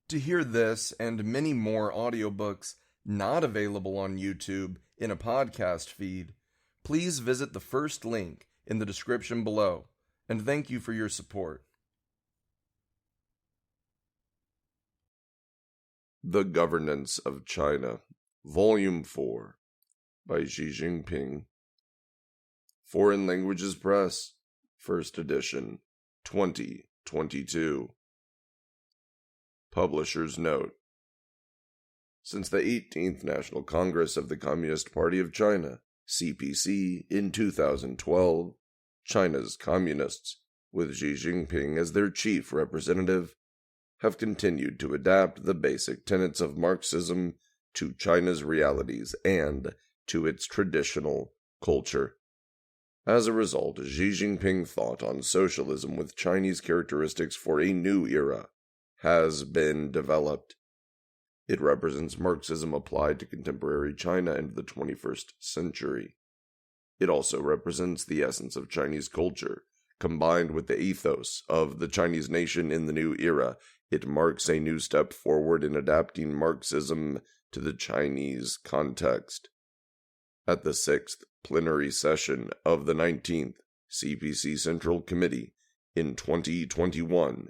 To hear this and many more audiobooks not available on YouTube in a podcast feed, please visit the first link in the description below, and thank you for your support. The Governance of China, Volume 4, by Xi Jinping. Foreign Languages Press, First Edition, 2022. Publisher's Note. Since the 18th National Congress of the Communist Party of China, CPC, in 2012, China's communists, with Xi Jinping as their chief representative, have continued to adapt the basic tenets of Marxism to China's realities and to its traditional culture. As a result, Xi Jinping thought on socialism with Chinese characteristics for a new era has been developed. It represents Marxism applied to contemporary China and the 21st century. It also represents the essence of Chinese culture, combined with the ethos of the Chinese nation in the new era. It marks a new step forward in adapting Marxism to the Chinese context. At the 6th plenary session of the 19th CPC Central Committee in 2021,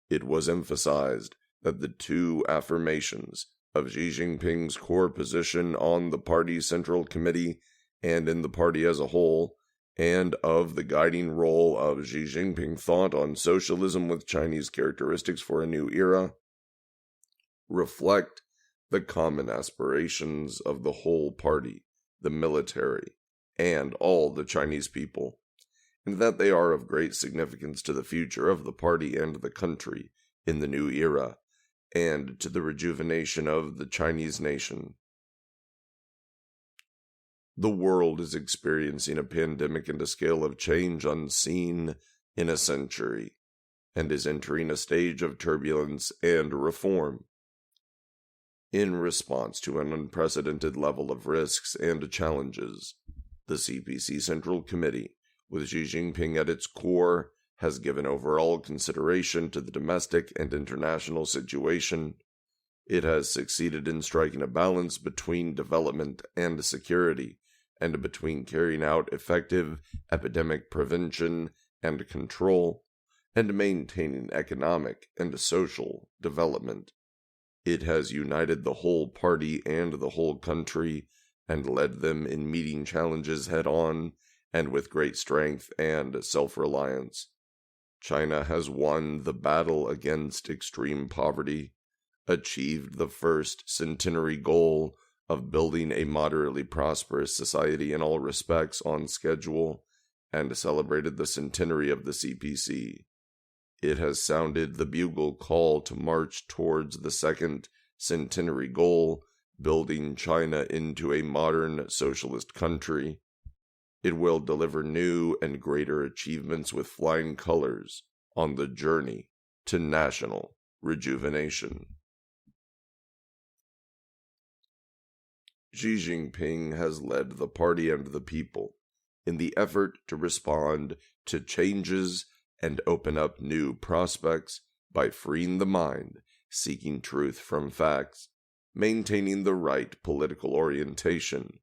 it was emphasized that the two affirmations of Xi Jinping's core position on the party's Central Committee and in the party as a whole, and of the guiding role of Xi Jinping thought on socialism with Chinese characteristics for a new era, reflect the common aspirations of the whole party, the military, and all the Chinese people, and that they are of great significance to the future of the party and the country in the new era, and to the rejuvenation of the Chinese nation. The world is experiencing a pandemic and a scale of change unseen in a century, and is entering a stage of turbulence and reform. In response to an unprecedented level of risks and challenges, the CPC Central Committee, with Xi Jinping at its core, has given overall consideration to the domestic and international situation. It has succeeded in striking a balance between development and security, and between carrying out effective epidemic prevention and control, and maintaining economic and social development. It has united the whole party and the whole country, and led them in meeting challenges head-on, and with great strength and self-reliance. China has won the battle against extreme poverty, achieved the first centenary goal of building a moderately prosperous society in all respects on schedule, and celebrated the centenary of the CPC. It has sounded the bugle call to march towards the second centenary goal, building China into a modern socialist country. It will deliver new and greater achievements with flying colors on the journey to national rejuvenation. Xi Jinping has led the party and the people in the effort to respond to changes and open up new prospects by freeing the mind, seeking truth from facts, maintaining the right political orientation,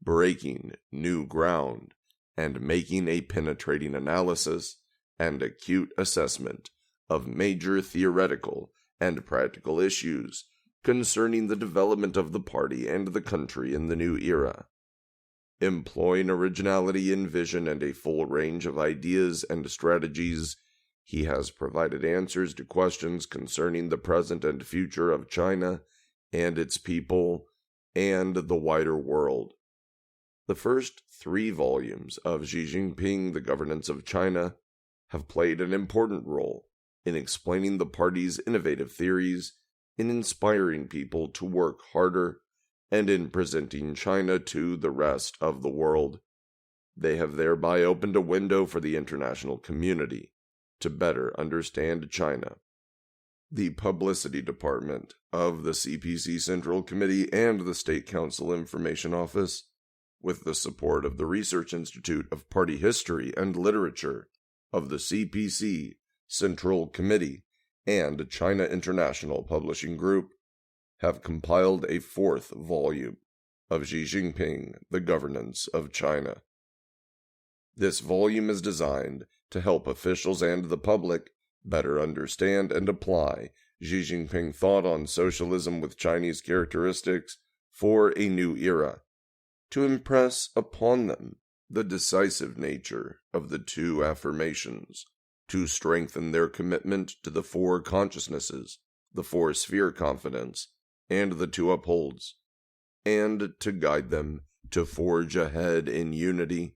breaking new ground, and making a penetrating analysis and acute assessment of major theoretical and practical issues concerning the development of the party and the country in the new era. Employing originality in vision and a full range of ideas and strategies, he has provided answers to questions concerning the present and future of China and its people and the wider world. The first 3 volumes of Xi Jinping, The Governance of China, have played an important role in explaining the party's innovative theories, in inspiring people to work harder, and in presenting China to the rest of the world. They have thereby opened a window for the international community to better understand China. The Publicity Department of the CPC Central Committee and the State Council Information Office, with the support of the Research Institute of Party History and Literature of the CPC Central Committee and China International Publishing Group have compiled a fourth volume of Xi Jinping, The Governance of China. This volume is designed to help officials and the public better understand and apply Xi Jinping thought on socialism with Chinese characteristics for a new era, to impress upon them the decisive nature of the two affirmations, to strengthen their commitment to the four consciousnesses, the four-sphere confidence, and the two upholds, and to guide them to forge ahead in unity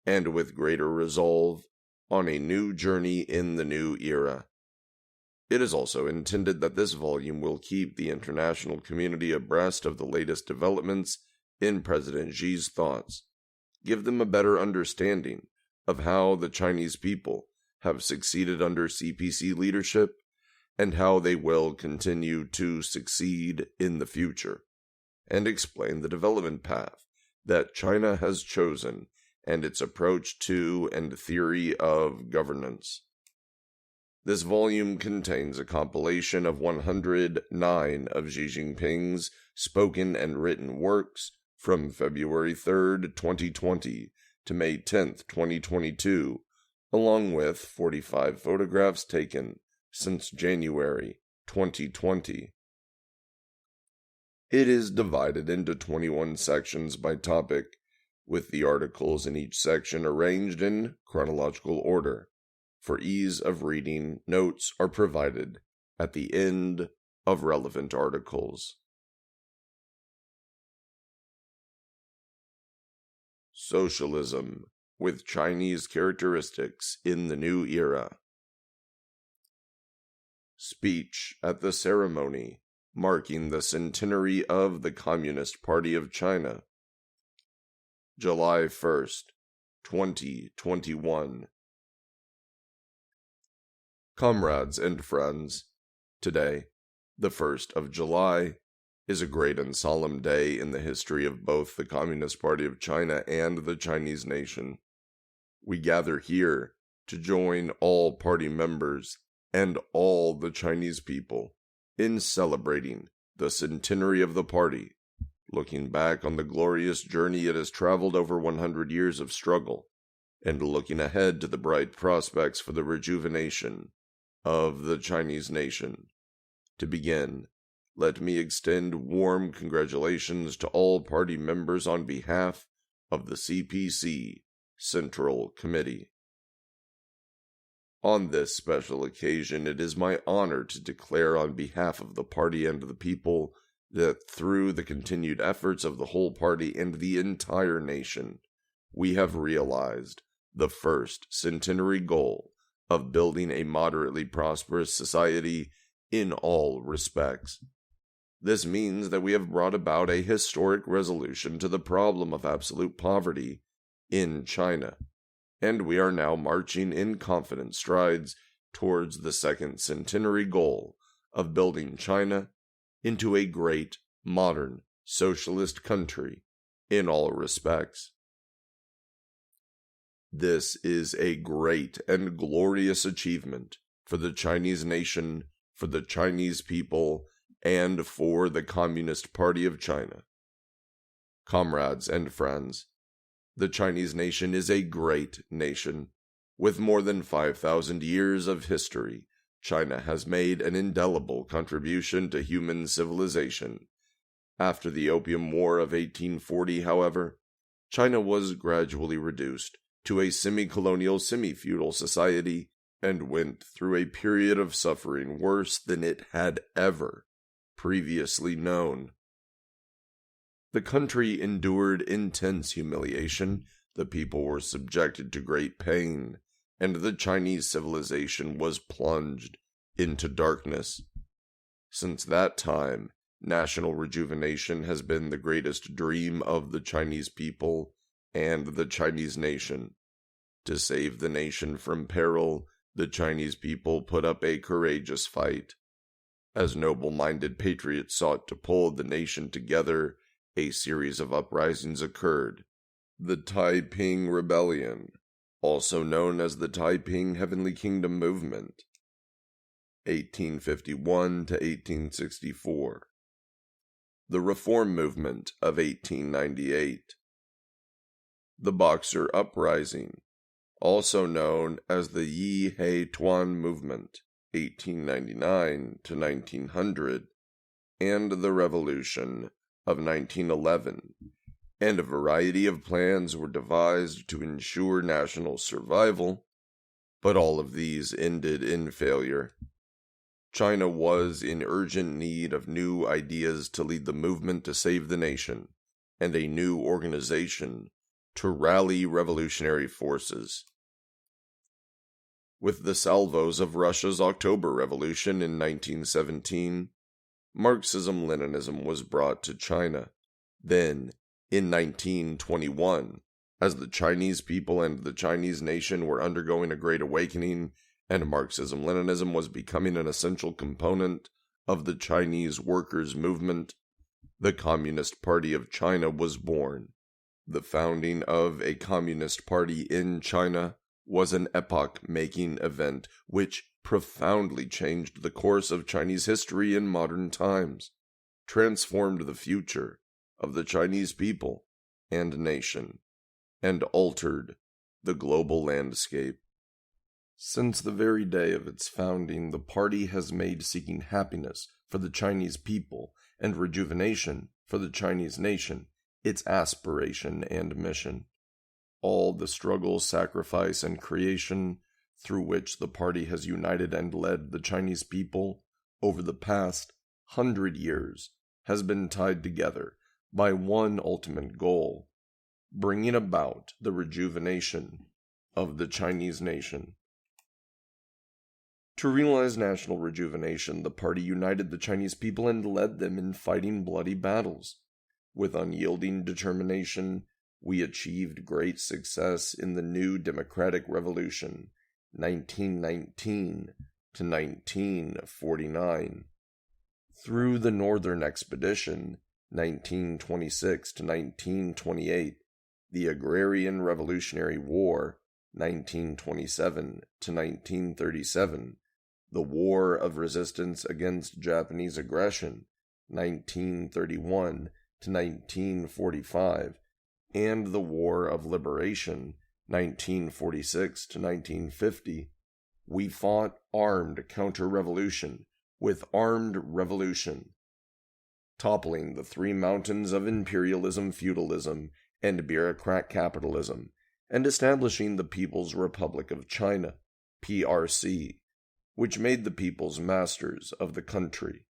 and with greater resolve on a new journey in the new era. It is also intended that this volume will keep the international community abreast of the latest developments in President Xi's thoughts, give them a better understanding of how the Chinese people have succeeded under CPC leadership and how they will continue to succeed in the future, and explain the development path that China has chosen and its approach to and theory of governance. This volume contains a compilation of 109 of Xi Jinping's spoken and written works from February 3rd, 2020 to May 10th, 2022, along with 45 photographs taken since January 2020. It is divided into 21 sections by topic, with the articles in each section arranged in chronological order. For ease of reading, notes are provided at the end of relevant articles. Socialism with Chinese characteristics in the new era. Speech at the ceremony marking the centenary of the Communist Party of China, July 1st, 2021. Comrades and friends, today, the 1st of July, is a great and solemn day in the history of both the Communist Party of China and the Chinese nation. We gather here to join all party members and all the Chinese people in celebrating the centenary of the party, looking back on the glorious journey it has traveled over 100 years of struggle, and looking ahead to the bright prospects for the rejuvenation of the Chinese nation. To begin, let me extend warm congratulations to all party members on behalf of the CPC Central Committee. On this special occasion, it is my honor to declare on behalf of the party and the people that through the continued efforts of the whole party and the entire nation, we have realized the first centenary goal of building a moderately prosperous society in all respects. This means that we have brought about a historic resolution to the problem of absolute poverty in China, and we are now marching in confident strides towards the second centenary goal of building China into a great, modern, socialist country in all respects. This is a great and glorious achievement for the Chinese nation, for the Chinese people, and for the Communist Party of China. Comrades and friends, the Chinese nation is a great nation. With more than 5,000 years of history, China has made an indelible contribution to human civilization. After the Opium War of 1840, however, China was gradually reduced to a semi-colonial, semi-feudal society and went through a period of suffering worse than it had ever previously known. The country endured intense humiliation, the people were subjected to great pain, and the Chinese civilization was plunged into darkness. Since that time, national rejuvenation has been the greatest dream of the Chinese people and the Chinese nation. To save the nation from peril, the Chinese people put up a courageous fight. As noble-minded patriots sought to pull the nation together, a series of uprisings occurred. The Taiping Rebellion, also known as the Taiping Heavenly Kingdom Movement, 1851 to 1864. The Reform Movement of 1898. The Boxer Uprising, also known as the Yi He Tuan Movement, 1899 to 1900, and the Revolution of 1911, and a variety of plans were devised to ensure national survival, but all of these ended in failure. China was in urgent need of new ideas to lead the movement to save the nation, and a new organization to rally revolutionary forces. With the salvos of Russia's October Revolution in 1917, Marxism-Leninism was brought to China. Then, in 1921, as the Chinese people and the Chinese nation were undergoing a great awakening, and Marxism-Leninism was becoming an essential component of the Chinese workers' movement, the Communist Party of China was born. The founding of a Communist Party in China was an epoch-making event which profoundly changed the course of Chinese history in modern times, transformed the future of the Chinese people and nation, and altered the global landscape. Since the very day of its founding, the party has made seeking happiness for the Chinese people and rejuvenation for the Chinese nation its aspiration and mission. All the struggle, sacrifice, and creation through which the party has united and led the Chinese people over the past 100 years has been tied together by one ultimate goal: bringing about the rejuvenation of the Chinese nation. To realize national rejuvenation, the party united the Chinese people and led them in fighting bloody battles. With unyielding determination, we achieved great success in the new democratic revolution, 1919 to 1949. Through the Northern Expedition, 1926 to 1928, the Agrarian Revolutionary War, 1927 to 1937, the War of Resistance against Japanese Aggression, 1931 to 1945, and the War of Liberation, 1946 to 1950, we fought armed counter-revolution with armed revolution, toppling the three mountains of imperialism, feudalism, and bureaucrat capitalism, and establishing the People's Republic of China, PRC, which made the peoples masters of the country.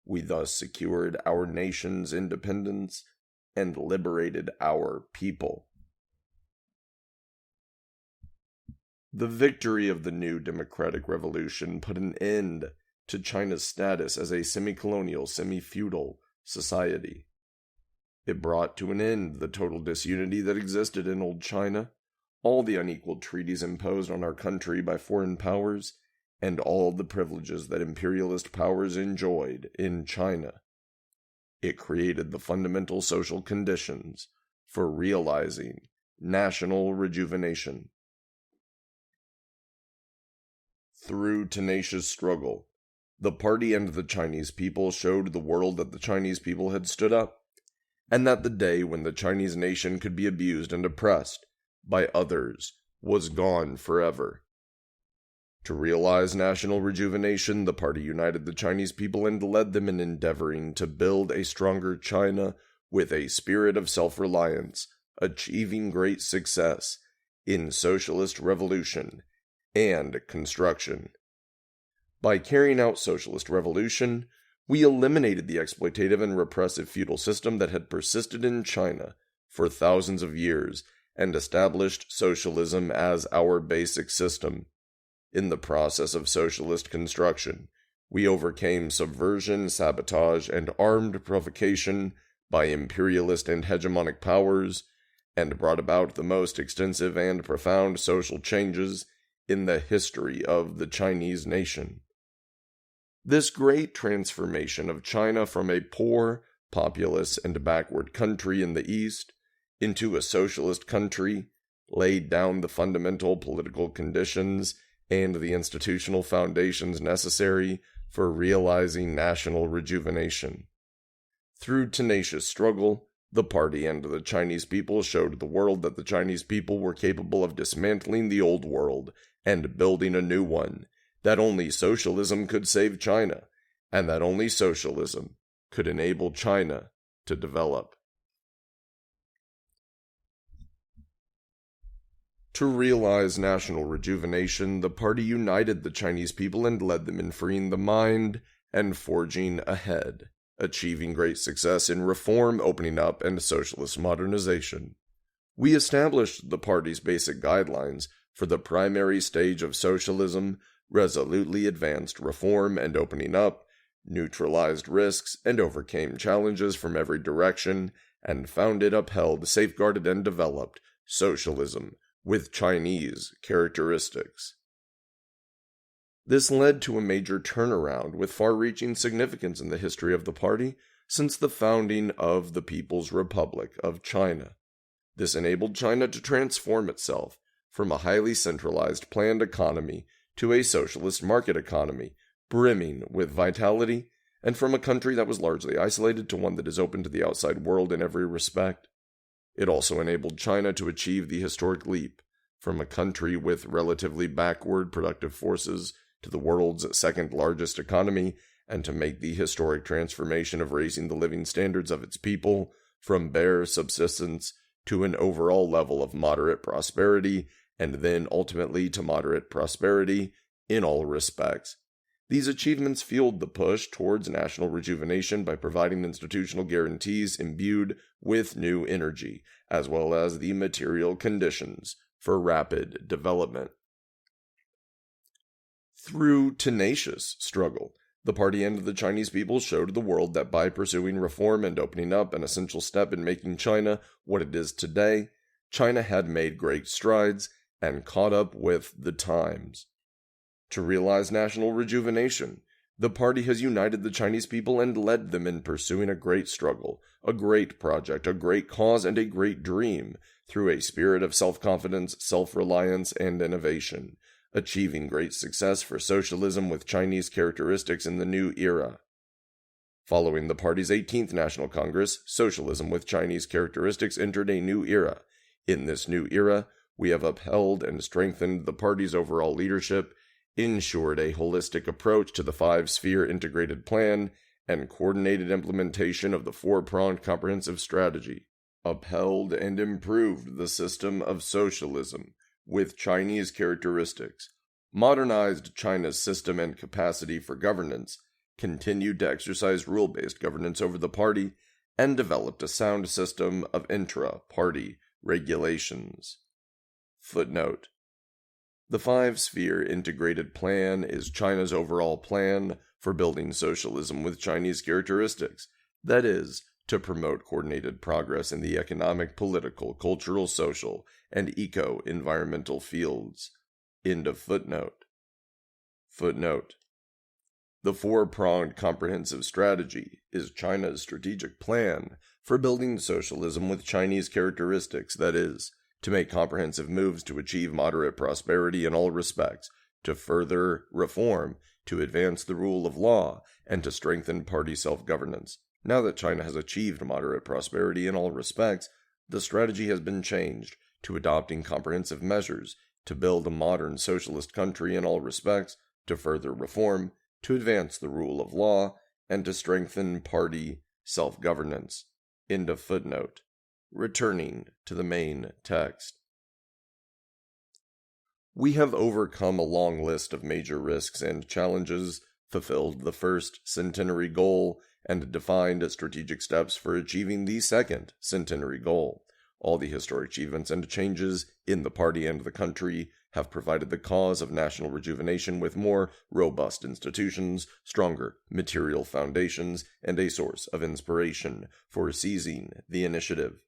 We thus secured our nation's independence and liberated our people. The victory of the new democratic revolution put an end to China's status as a semi-colonial, semi-feudal society. It brought to an end the total disunity that existed in old China, all the unequal treaties imposed on our country by foreign powers, and all the privileges that imperialist powers enjoyed in China. It created the fundamental social conditions for realizing national rejuvenation. Through tenacious struggle, the party and the Chinese people showed the world that the Chinese people had stood up, and that the day when the Chinese nation could be abused and oppressed by others was gone forever. To realize national rejuvenation, the party united the Chinese people and led them in endeavoring to build a stronger China with a spirit of self-reliance, achieving great success in socialist revolution and construction. By carrying out socialist revolution, we eliminated the exploitative and repressive feudal system that had persisted in China for thousands of years and established socialism as our basic system. In the process of socialist construction, we overcame subversion, sabotage, and armed provocation by imperialist and hegemonic powers, and brought about the most extensive and profound social changes in the history of the Chinese nation. This great transformation of China from a poor, populous, and backward country in the East into a socialist country laid down the fundamental political conditions and the institutional foundations necessary for realizing national rejuvenation. Through tenacious struggle, the party and the Chinese people showed the world that the Chinese people were capable of dismantling the old world and building a new one, that only socialism could save China, and that only socialism could enable China to develop. To realize national rejuvenation, the party united the Chinese people and led them in freeing the mind and forging ahead, achieving great success in reform, opening up, and socialist modernization. We established the party's basic guidelines for the primary stage of socialism, resolutely advanced reform and opening up, neutralized risks, and overcame challenges from every direction, and founded, upheld, safeguarded, and developed socialism with Chinese characteristics. This led to a major turnaround with far-reaching significance in the history of the party since the founding of the People's Republic of China. This enabled China to transform itself from a highly centralized planned economy to a socialist market economy, brimming with vitality, and from a country that was largely isolated to one that is open to the outside world in every respect. It also enabled China to achieve the historic leap from a country with relatively backward productive forces to the world's second largest economy, and to make the historic transformation of raising the living standards of its people from bare subsistence to an overall level of moderate prosperity, and then ultimately to moderate prosperity in all respects. These achievements fueled the push towards national rejuvenation by providing institutional guarantees imbued with new energy, as well as the material conditions for rapid development. Through tenacious struggle, the party and the Chinese people showed the world that by pursuing reform and opening up, an essential step in making China what it is today, China had made great strides and caught up with the times. To realize national rejuvenation, the party has united the Chinese people and led them in pursuing a great struggle, a great project, a great cause, and a great dream through a spirit of self-confidence, self-reliance, and innovation, achieving great success for socialism with Chinese characteristics in the new era. Following the party's 18th National Congress, socialism with Chinese characteristics entered a new era. In this new era, we have upheld and strengthened the party's overall leadership, ensured a holistic approach to the five-sphere integrated plan, and coordinated implementation of the four-pronged comprehensive strategy, upheld and improved the system of socialism with Chinese characteristics, modernized China's system and capacity for governance, continued to exercise rule-based governance over the party, and developed a sound system of intra-party regulations. Footnote: the five-sphere integrated plan is China's overall plan for building socialism with Chinese characteristics, that is, to promote coordinated progress in the economic, political, cultural, social, and eco-environmental fields. End of footnote. Footnote: the four-pronged comprehensive strategy is China's strategic plan for building socialism with Chinese characteristics, that is, to make comprehensive moves to achieve moderate prosperity in all respects, to further reform, to advance the rule of law, and to strengthen party self-governance. Now that China has achieved moderate prosperity in all respects, the strategy has been changed to adopting comprehensive measures to build a modern socialist country in all respects, to further reform, to advance the rule of law, and to strengthen party self-governance. End of footnote. Returning to the main text. We have overcome a long list of major risks and challenges, fulfilled the first centenary goal, and defined strategic steps for achieving the second centenary goal. All the historic achievements and changes in the party and the country have provided the cause of national rejuvenation with more robust institutions, stronger material foundations, and a source of inspiration for seizing the initiative.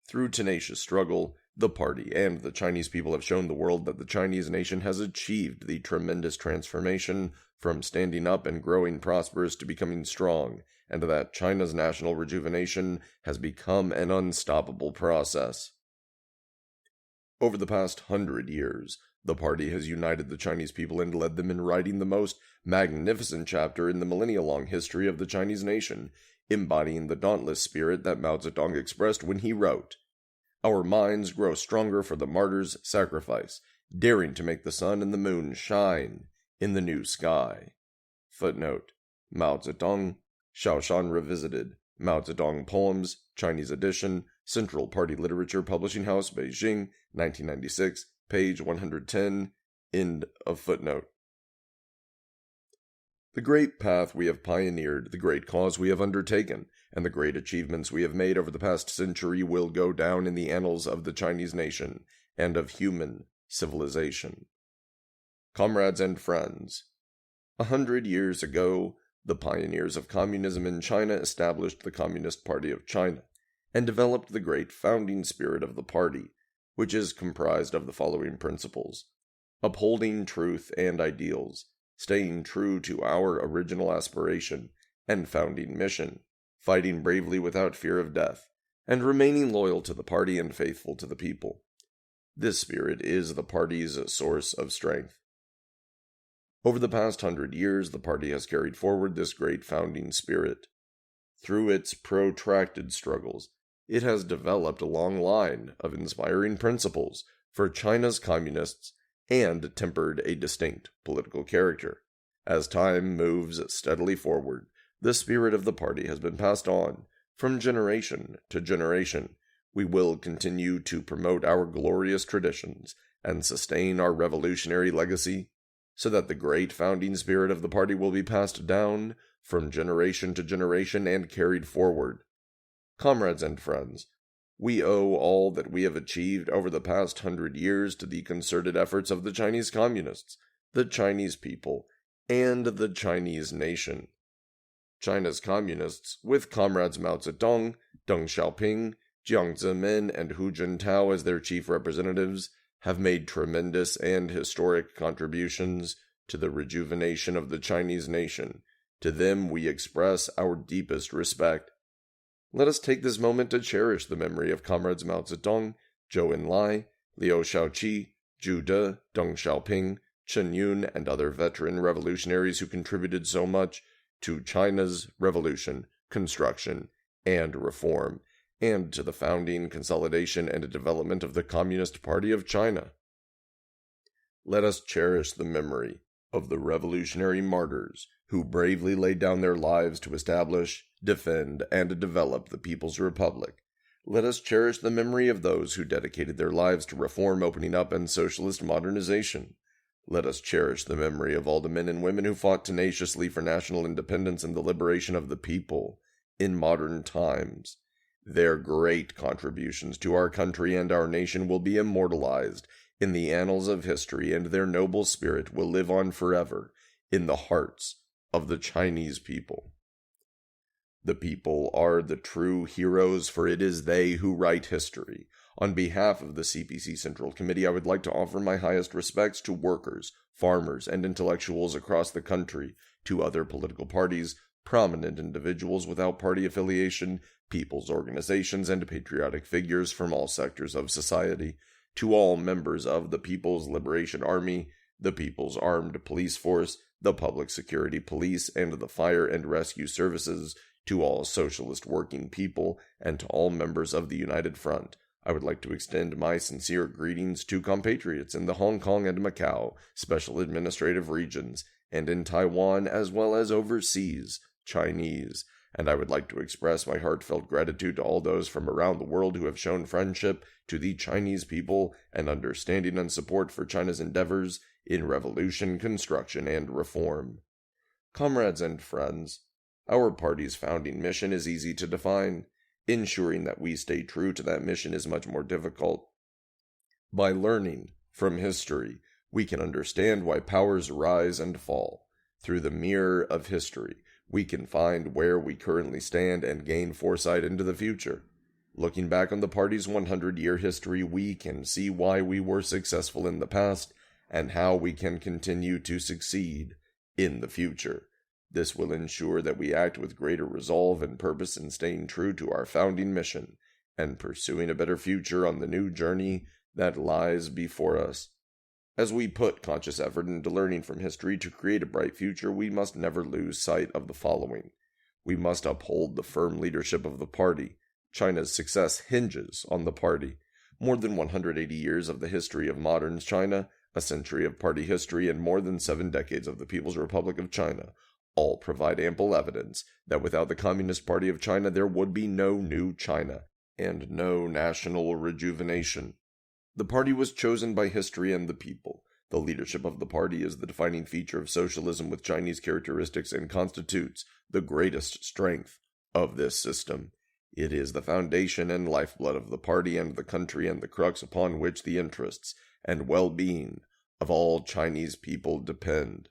Through tenacious struggle, the party and the Chinese people have shown the world that the Chinese nation has achieved the tremendous transformation from standing up and growing prosperous to becoming strong, and that China's national rejuvenation has become an unstoppable process. Over the past 100 years, The party has united the Chinese people and led them in writing the most magnificent chapter in the millennia-long history of the Chinese nation, embodying the dauntless spirit that Mao Zedong expressed when he wrote, "Our minds grow stronger for the martyr's sacrifice, daring to make the sun and the moon shine in the new sky." Footnote: Mao Zedong, Shaoshan Revisited, Mao Zedong Poems, Chinese edition, Central Party Literature Publishing House, Beijing, 1996, page 110, end of footnote. The great path we have pioneered, the great cause we have undertaken, and the great achievements we have made over the past century will go down in the annals of the Chinese nation and of human civilization. Comrades and friends, 100 years ago, the pioneers of communism in China established the Communist Party of China and developed the great founding spirit of the party, which is comprised of the following principles: upholding truth and ideals, staying true to our original aspiration and founding mission, fighting bravely without fear of death, and remaining loyal to the party and faithful to the people. This spirit is the party's source of strength. Over the past 100 years, the party has carried forward this great founding spirit. Through its protracted struggles, it has developed a long line of inspiring principles for China's communists and tempered a distinct political character. As time moves steadily forward, the spirit of the party has been passed on from generation to generation. We will continue to promote our glorious traditions and sustain our revolutionary legacy, so that the great founding spirit of the party will be passed down from generation to generation and carried forward. Comrades and friends, we owe all that we have achieved over the past 100 years to the concerted efforts of the Chinese communists, the Chinese people, and the Chinese nation. China's communists, with comrades Mao Zedong, Deng Xiaoping, Jiang Zemin, and Hu Jintao as their chief representatives, have made tremendous and historic contributions to the rejuvenation of the Chinese nation. To them we express our deepest respect. Let us take this moment to cherish the memory of comrades Mao Zedong, Zhou Enlai, Liu Shaoqi, Zhu De, Deng Xiaoping, Chen Yun, and other veteran revolutionaries who contributed so much to China's revolution, construction, and reform, and to the founding, consolidation, and development of the Communist Party of China. Let us cherish the memory of the revolutionary martyrs who bravely laid down their lives to establish, defend, and develop the People's Republic. Let us cherish the memory of those who dedicated their lives to reform, opening up, and socialist modernization. Let us cherish the memory of all the men and women who fought tenaciously for national independence and the liberation of the people in modern times. Their great contributions to our country and our nation will be immortalized in the annals of history, and their noble spirit will live on forever in the hearts of the Chinese people. The people are the true heroes, for it is they who write history. On behalf of the CPC Central Committee, I would like to offer my highest respects to workers, farmers, and intellectuals across the country, to other political parties, prominent individuals without party affiliation, people's organizations, and patriotic figures from all sectors of society, to all members of the People's Liberation Army, the People's Armed Police Force, the Public Security Police, and the Fire and Rescue Services, to all socialist working people, and to all members of the United Front. I would like to extend my sincere greetings to compatriots in the Hong Kong and Macau special administrative regions, and in Taiwan as well as overseas Chinese. And I would like to express my heartfelt gratitude to all those from around the world who have shown friendship to the Chinese people and understanding and support for China's endeavors in revolution, construction, and reform. Comrades and friends, our party's founding mission is easy to define. Ensuring that we stay true to that mission is much more difficult. By learning from history, we can understand why powers rise and fall. Through the mirror of history, we can find where we currently stand and gain foresight into the future. Looking back on the party's 100-year history, we can see why we were successful in the past and how we can continue to succeed in the future. This will ensure that we act with greater resolve and purpose in staying true to our founding mission and pursuing a better future on the new journey that lies before us. As we put conscious effort into learning from history to create a bright future, we must never lose sight of the following. We must uphold the firm leadership of the party. China's success hinges on the party. More than 180 years of the history of modern China, a century of party history, and more than 7 decades of the People's Republic of China all provide ample evidence that without the Communist Party of China there would be no new China and no national rejuvenation. The party was chosen by history and the people. The leadership of the party is the defining feature of socialism with Chinese characteristics and constitutes the greatest strength of this system. It is the foundation and lifeblood of the party and the country and the crux upon which the interests and well-being of all Chinese people depend.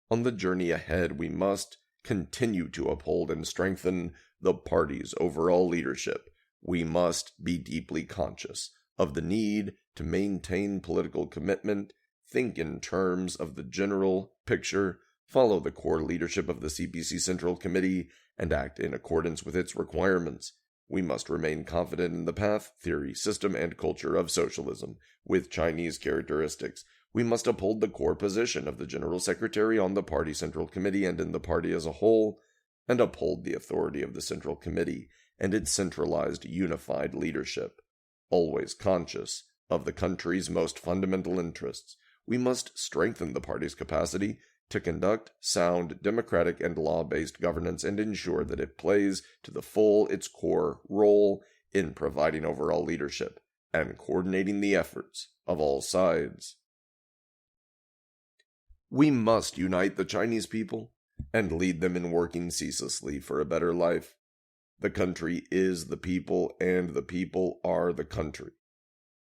On the journey ahead, we must continue to uphold and strengthen the party's overall leadership. We must be deeply conscious of the need to maintain political commitment, think in terms of the general picture, follow the core leadership of the CPC Central Committee, and act in accordance with its requirements. We must remain confident in the path, theory, system, and culture of socialism, with Chinese characteristics. We must uphold the core position of the General Secretary on the Party Central Committee and in the party as a whole, and uphold the authority of the Central Committee and its centralized, unified leadership. Always conscious of the country's most fundamental interests, we must strengthen the party's capacity to conduct sound, democratic, and law-based governance and ensure that it plays to the full its core role in providing overall leadership and coordinating the efforts of all sides. We must unite the Chinese people and lead them in working ceaselessly for a better life. The country is the people, and the people are the country.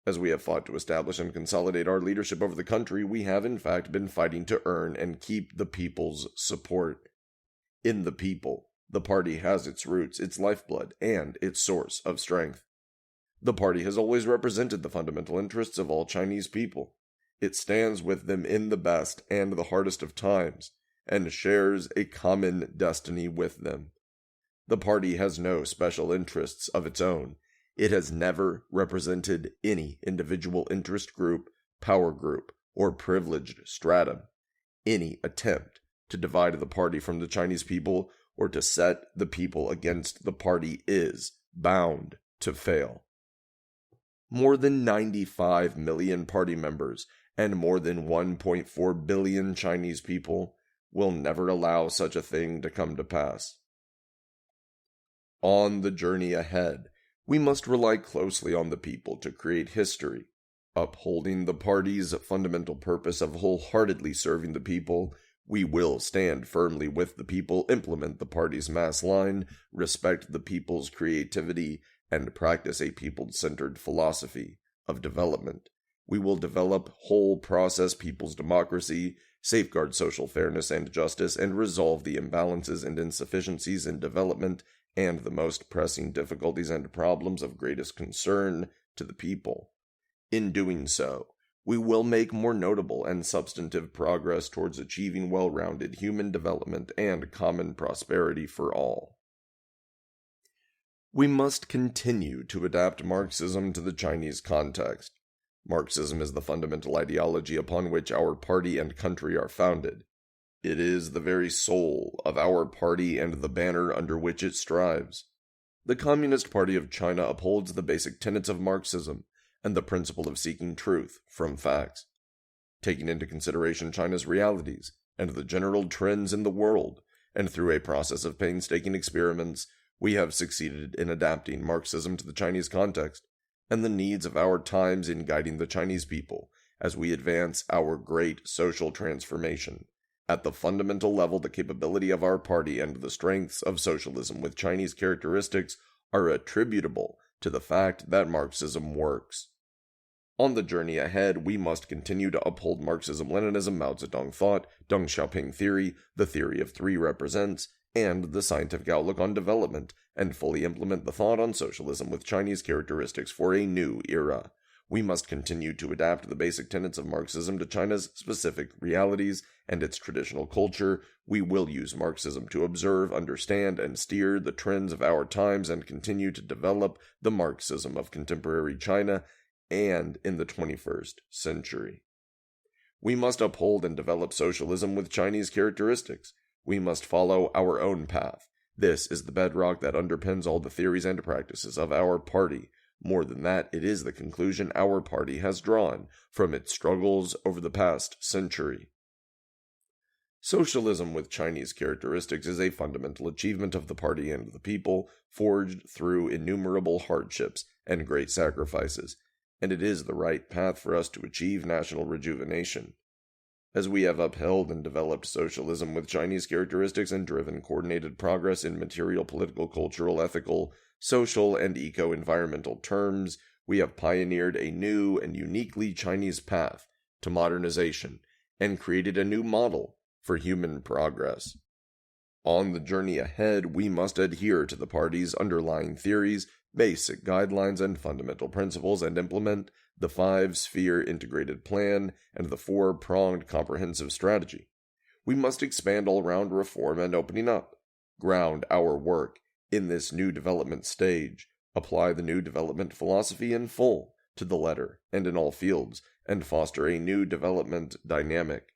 As we have fought to establish and consolidate our leadership over the country, we have in fact been fighting to earn and keep the people's support. In the people, the party has its roots, its lifeblood, and its source of strength. The party has always represented the fundamental interests of all Chinese people. It stands with them in the best and the hardest of times, and shares a common destiny with them. The party has no special interests of its own. It has never represented any individual interest group, power group, or privileged stratum. Any attempt to divide the party from the Chinese people or to set the people against the party is bound to fail. More than 95 million party members and more than 1.4 billion Chinese people will never allow such a thing to come to pass. On the journey ahead, we must rely closely on the people to create history, upholding the party's fundamental purpose of wholeheartedly serving the people. We will stand firmly with the people, implement the party's mass line, respect the people's creativity, and practice a people-centered philosophy of development. We will develop whole process people's democracy, safeguard social fairness and justice, and resolve the imbalances and insufficiencies in development and the most pressing difficulties and problems of greatest concern to the people. In doing so, we will make more notable and substantive progress towards achieving well-rounded human development and common prosperity for all. We must continue to adapt Marxism to the Chinese context. Marxism is the fundamental ideology upon which our party and country are founded. It is the very soul of our party and the banner under which it strives. The Communist Party of China upholds the basic tenets of Marxism and the principle of seeking truth from facts. Taking into consideration China's realities and the general trends in the world, and through a process of painstaking experiments, we have succeeded in adapting Marxism to the Chinese context and the needs of our times in guiding the Chinese people as we advance our great social transformation. At the fundamental level, the capability of our party and the strengths of socialism with Chinese characteristics are attributable to the fact that Marxism works. On the journey ahead, we must continue to uphold Marxism-Leninism, Mao Zedong thought, Deng Xiaoping theory, the theory of three represents, and the scientific outlook on development, and fully implement the thought on socialism with Chinese characteristics for a new era. We must continue to adapt the basic tenets of Marxism to China's specific realities and its traditional culture. We will use Marxism to observe, understand, and steer the trends of our times and continue to develop the Marxism of contemporary China and in the 21st century. We must uphold and develop socialism with Chinese characteristics. We must follow our own path. This is the bedrock that underpins all the theories and practices of our party. More than that, it is the conclusion our party has drawn from its struggles over the past century. Socialism with Chinese characteristics is a fundamental achievement of the party and the people, forged through innumerable hardships and great sacrifices, and it is the right path for us to achieve national rejuvenation. As we have upheld and developed socialism with Chinese characteristics and driven coordinated progress in material, political, cultural, ethical, social, and eco-environmental terms, we have pioneered a new and uniquely Chinese path to modernization and created a new model for human progress. On the journey ahead, we must adhere to the party's underlying theories, basic guidelines, and fundamental principles and implement the 5-sphere integrated plan and the 4-pronged comprehensive strategy. We must expand all-round reform and opening up, ground our work in this new development stage, apply the new development philosophy in full, to the letter, and in all fields, and foster a new development dynamic.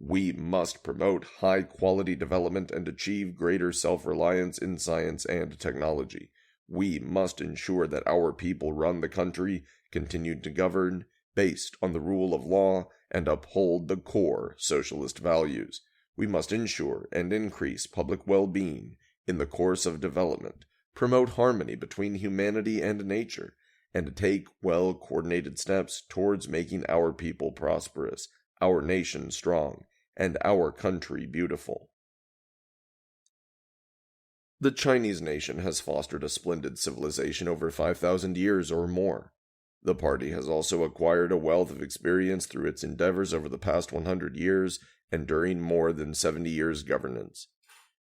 We must promote high-quality development and achieve greater self-reliance in science and technology. We must ensure that our people run the country, continue to govern, based on the rule of law, and uphold the core socialist values. We must ensure and increase public well-being in the course of development, promote harmony between humanity and nature, and take well-coordinated steps towards making our people prosperous, our nation strong, and our country beautiful. The Chinese nation has fostered a splendid civilization over 5,000 years or more. The party has also acquired a wealth of experience through its endeavors over the past 100 years and during more than 70 years' governance.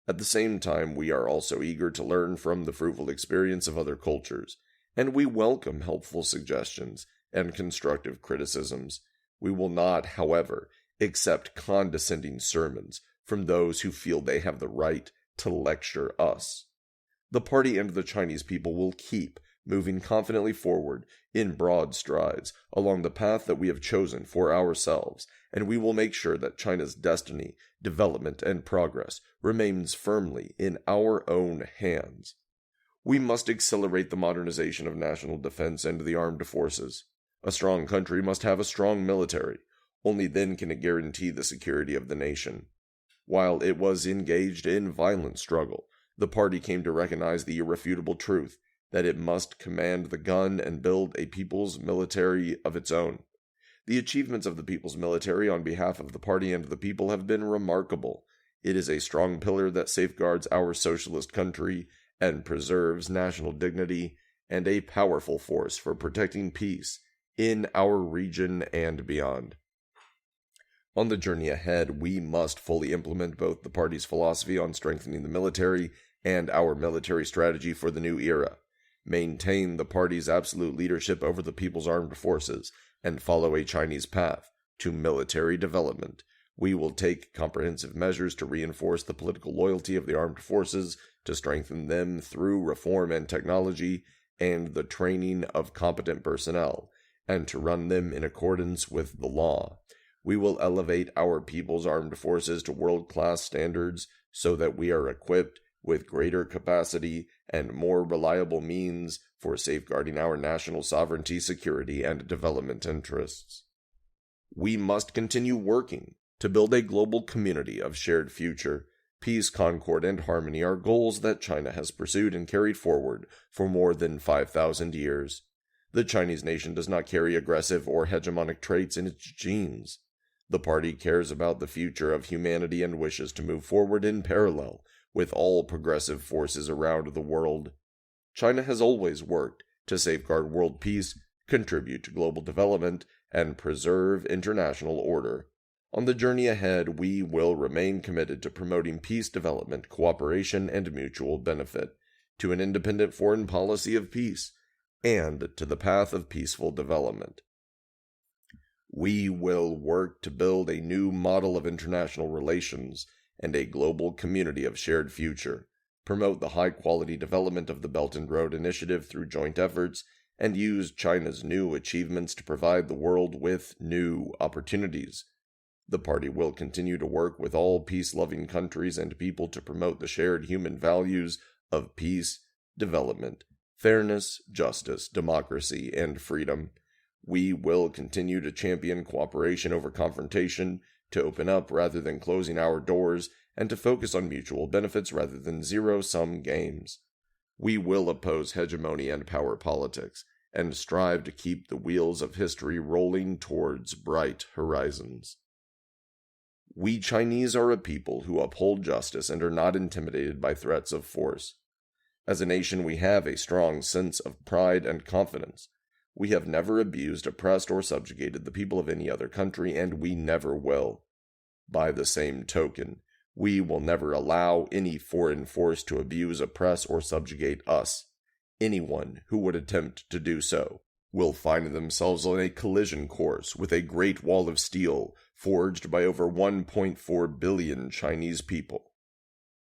At the same time, we are also eager to learn from the fruitful experience of other cultures, and we welcome helpful suggestions and constructive criticisms. We will not, however, accept condescending sermons from those who feel they have the right to lecture us. The party and the Chinese people will keep moving confidently forward in broad strides along the path that we have chosen for ourselves, and we will make sure that China's destiny, development, and progress remains firmly in our own hands. We must accelerate the modernization of national defense and the armed forces. A strong country must have a strong military. Only then can it guarantee the security of the nation. While it was engaged in violent struggle, the party came to recognize the irrefutable truth that it must command the gun and build a people's military of its own. The achievements of the people's military on behalf of the party and the people have been remarkable. It is a strong pillar that safeguards our socialist country and preserves national dignity, and a powerful force for protecting peace in our region and beyond. On the journey ahead, we must fully implement both the party's philosophy on strengthening the military and our military strategy for the new era, maintain the party's absolute leadership over the people's armed forces, and follow a Chinese path to military development. We will take comprehensive measures to reinforce the political loyalty of the armed forces, to strengthen them through reform and technology, and the training of competent personnel, and to run them in accordance with the law. We will elevate our people's armed forces to world-class standards so that we are equipped with greater capacity and more reliable means for safeguarding our national sovereignty, security, and development interests. We must continue working to build a global community of shared future. Peace, concord, and harmony are goals that China has pursued and carried forward for more than 5,000 years. The Chinese nation does not carry aggressive or hegemonic traits in its genes. The party cares about the future of humanity and wishes to move forward in parallel with all progressive forces around the world. China has always worked to safeguard world peace, contribute to global development, and preserve international order. On the journey ahead, we will remain committed to promoting peace, development, cooperation, and mutual benefit, to an independent foreign policy of peace, and to the path of peaceful development. We will work to build a new model of international relations and a global community of shared future, promote the high-quality development of the Belt and Road Initiative through joint efforts, and use China's new achievements to provide the world with new opportunities. The party will continue to work with all peace-loving countries and people to promote the shared human values of peace, development, fairness, justice, democracy, and freedom. We will continue to champion cooperation over confrontation, to open up rather than closing our doors, and to focus on mutual benefits rather than zero-sum games. We will oppose hegemony and power politics, and strive to keep the wheels of history rolling towards bright horizons. We Chinese are a people who uphold justice and are not intimidated by threats of force. As a nation, we have a strong sense of pride and confidence. We have never abused, oppressed, or subjugated the people of any other country, and we never will. By the same token, we will never allow any foreign force to abuse, oppress, or subjugate us. Anyone who would attempt to do so will find themselves on a collision course with a great wall of steel forged by over 1.4 billion Chinese people.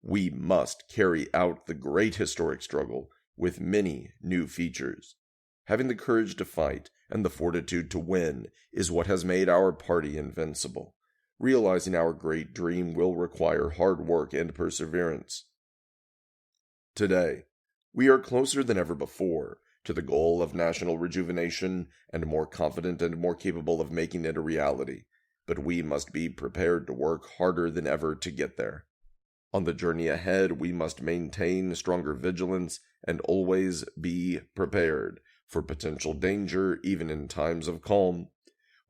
We must carry out the great historic struggle with many new features. Having the courage to fight and the fortitude to win is what has made our party invincible. Realizing our great dream will require hard work and perseverance. Today, we are closer than ever before to the goal of national rejuvenation and more confident and more capable of making it a reality, but we must be prepared to work harder than ever to get there. On the journey ahead, we must maintain stronger vigilance and always be prepared for potential danger, even in times of calm.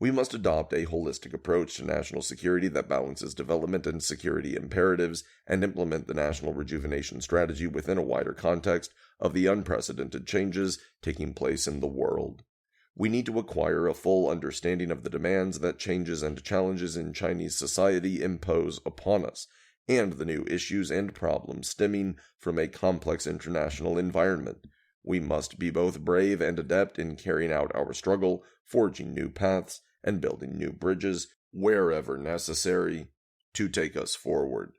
We must adopt a holistic approach to national security that balances development and security imperatives and implement the national rejuvenation strategy within a wider context of the unprecedented changes taking place in the world. We need to acquire a full understanding of the demands that changes and challenges in Chinese society impose upon us, and the new issues and problems stemming from a complex international environment. We must be both brave and adept in carrying out our struggle, forging new paths, and building new bridges wherever necessary to take us forward.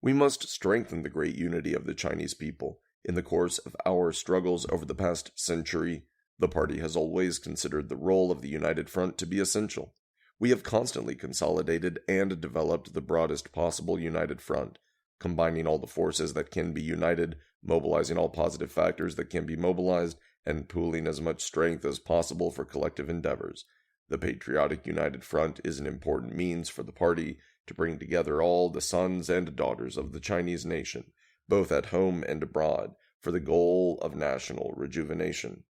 We must strengthen the great unity of the Chinese people. In the course of our struggles over the past century, the party has always considered the role of the United Front to be essential. We have constantly consolidated and developed the broadest possible united front, combining all the forces that can be united, mobilizing all positive factors that can be mobilized, and pooling as much strength as possible for collective endeavors. The Patriotic United Front is an important means for the party to bring together all the sons and daughters of the Chinese nation, both at home and abroad, for the goal of national rejuvenation.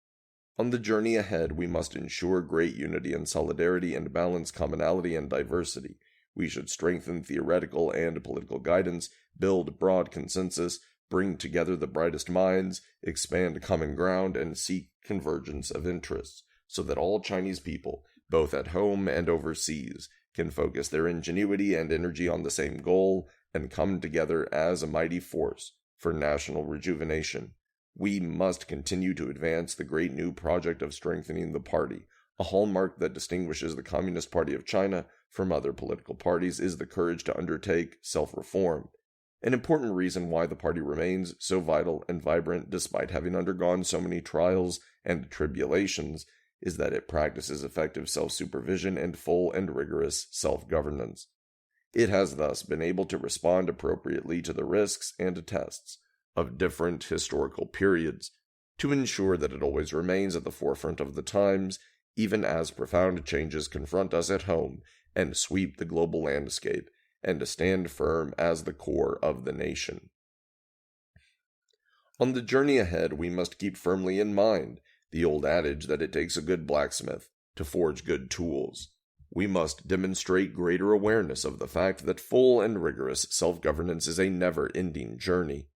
On the journey ahead, we must ensure great unity and solidarity and balance commonality and diversity. We should strengthen theoretical and political guidance, build broad consensus, bring together the brightest minds, expand common ground, and seek convergence of interests, so that all Chinese people, both at home and overseas, can focus their ingenuity and energy on the same goal and come together as a mighty force for national rejuvenation. We must continue to advance the great new project of strengthening the party. A hallmark that distinguishes the Communist Party of China from other political parties is the courage to undertake self-reform. An important reason why the party remains so vital and vibrant despite having undergone so many trials and tribulations is that it practices effective self-supervision and full and rigorous self-governance. It has thus been able to respond appropriately to the risks and tests of different historical periods, to ensure that it always remains at the forefront of the times, even as profound changes confront us at home and sweep the global landscape, and to stand firm as the core of the nation. On the journey ahead, we must keep firmly in mind the old adage that it takes a good blacksmith to forge good tools. We must demonstrate greater awareness of the fact that full and rigorous self-governance is a never-ending journey.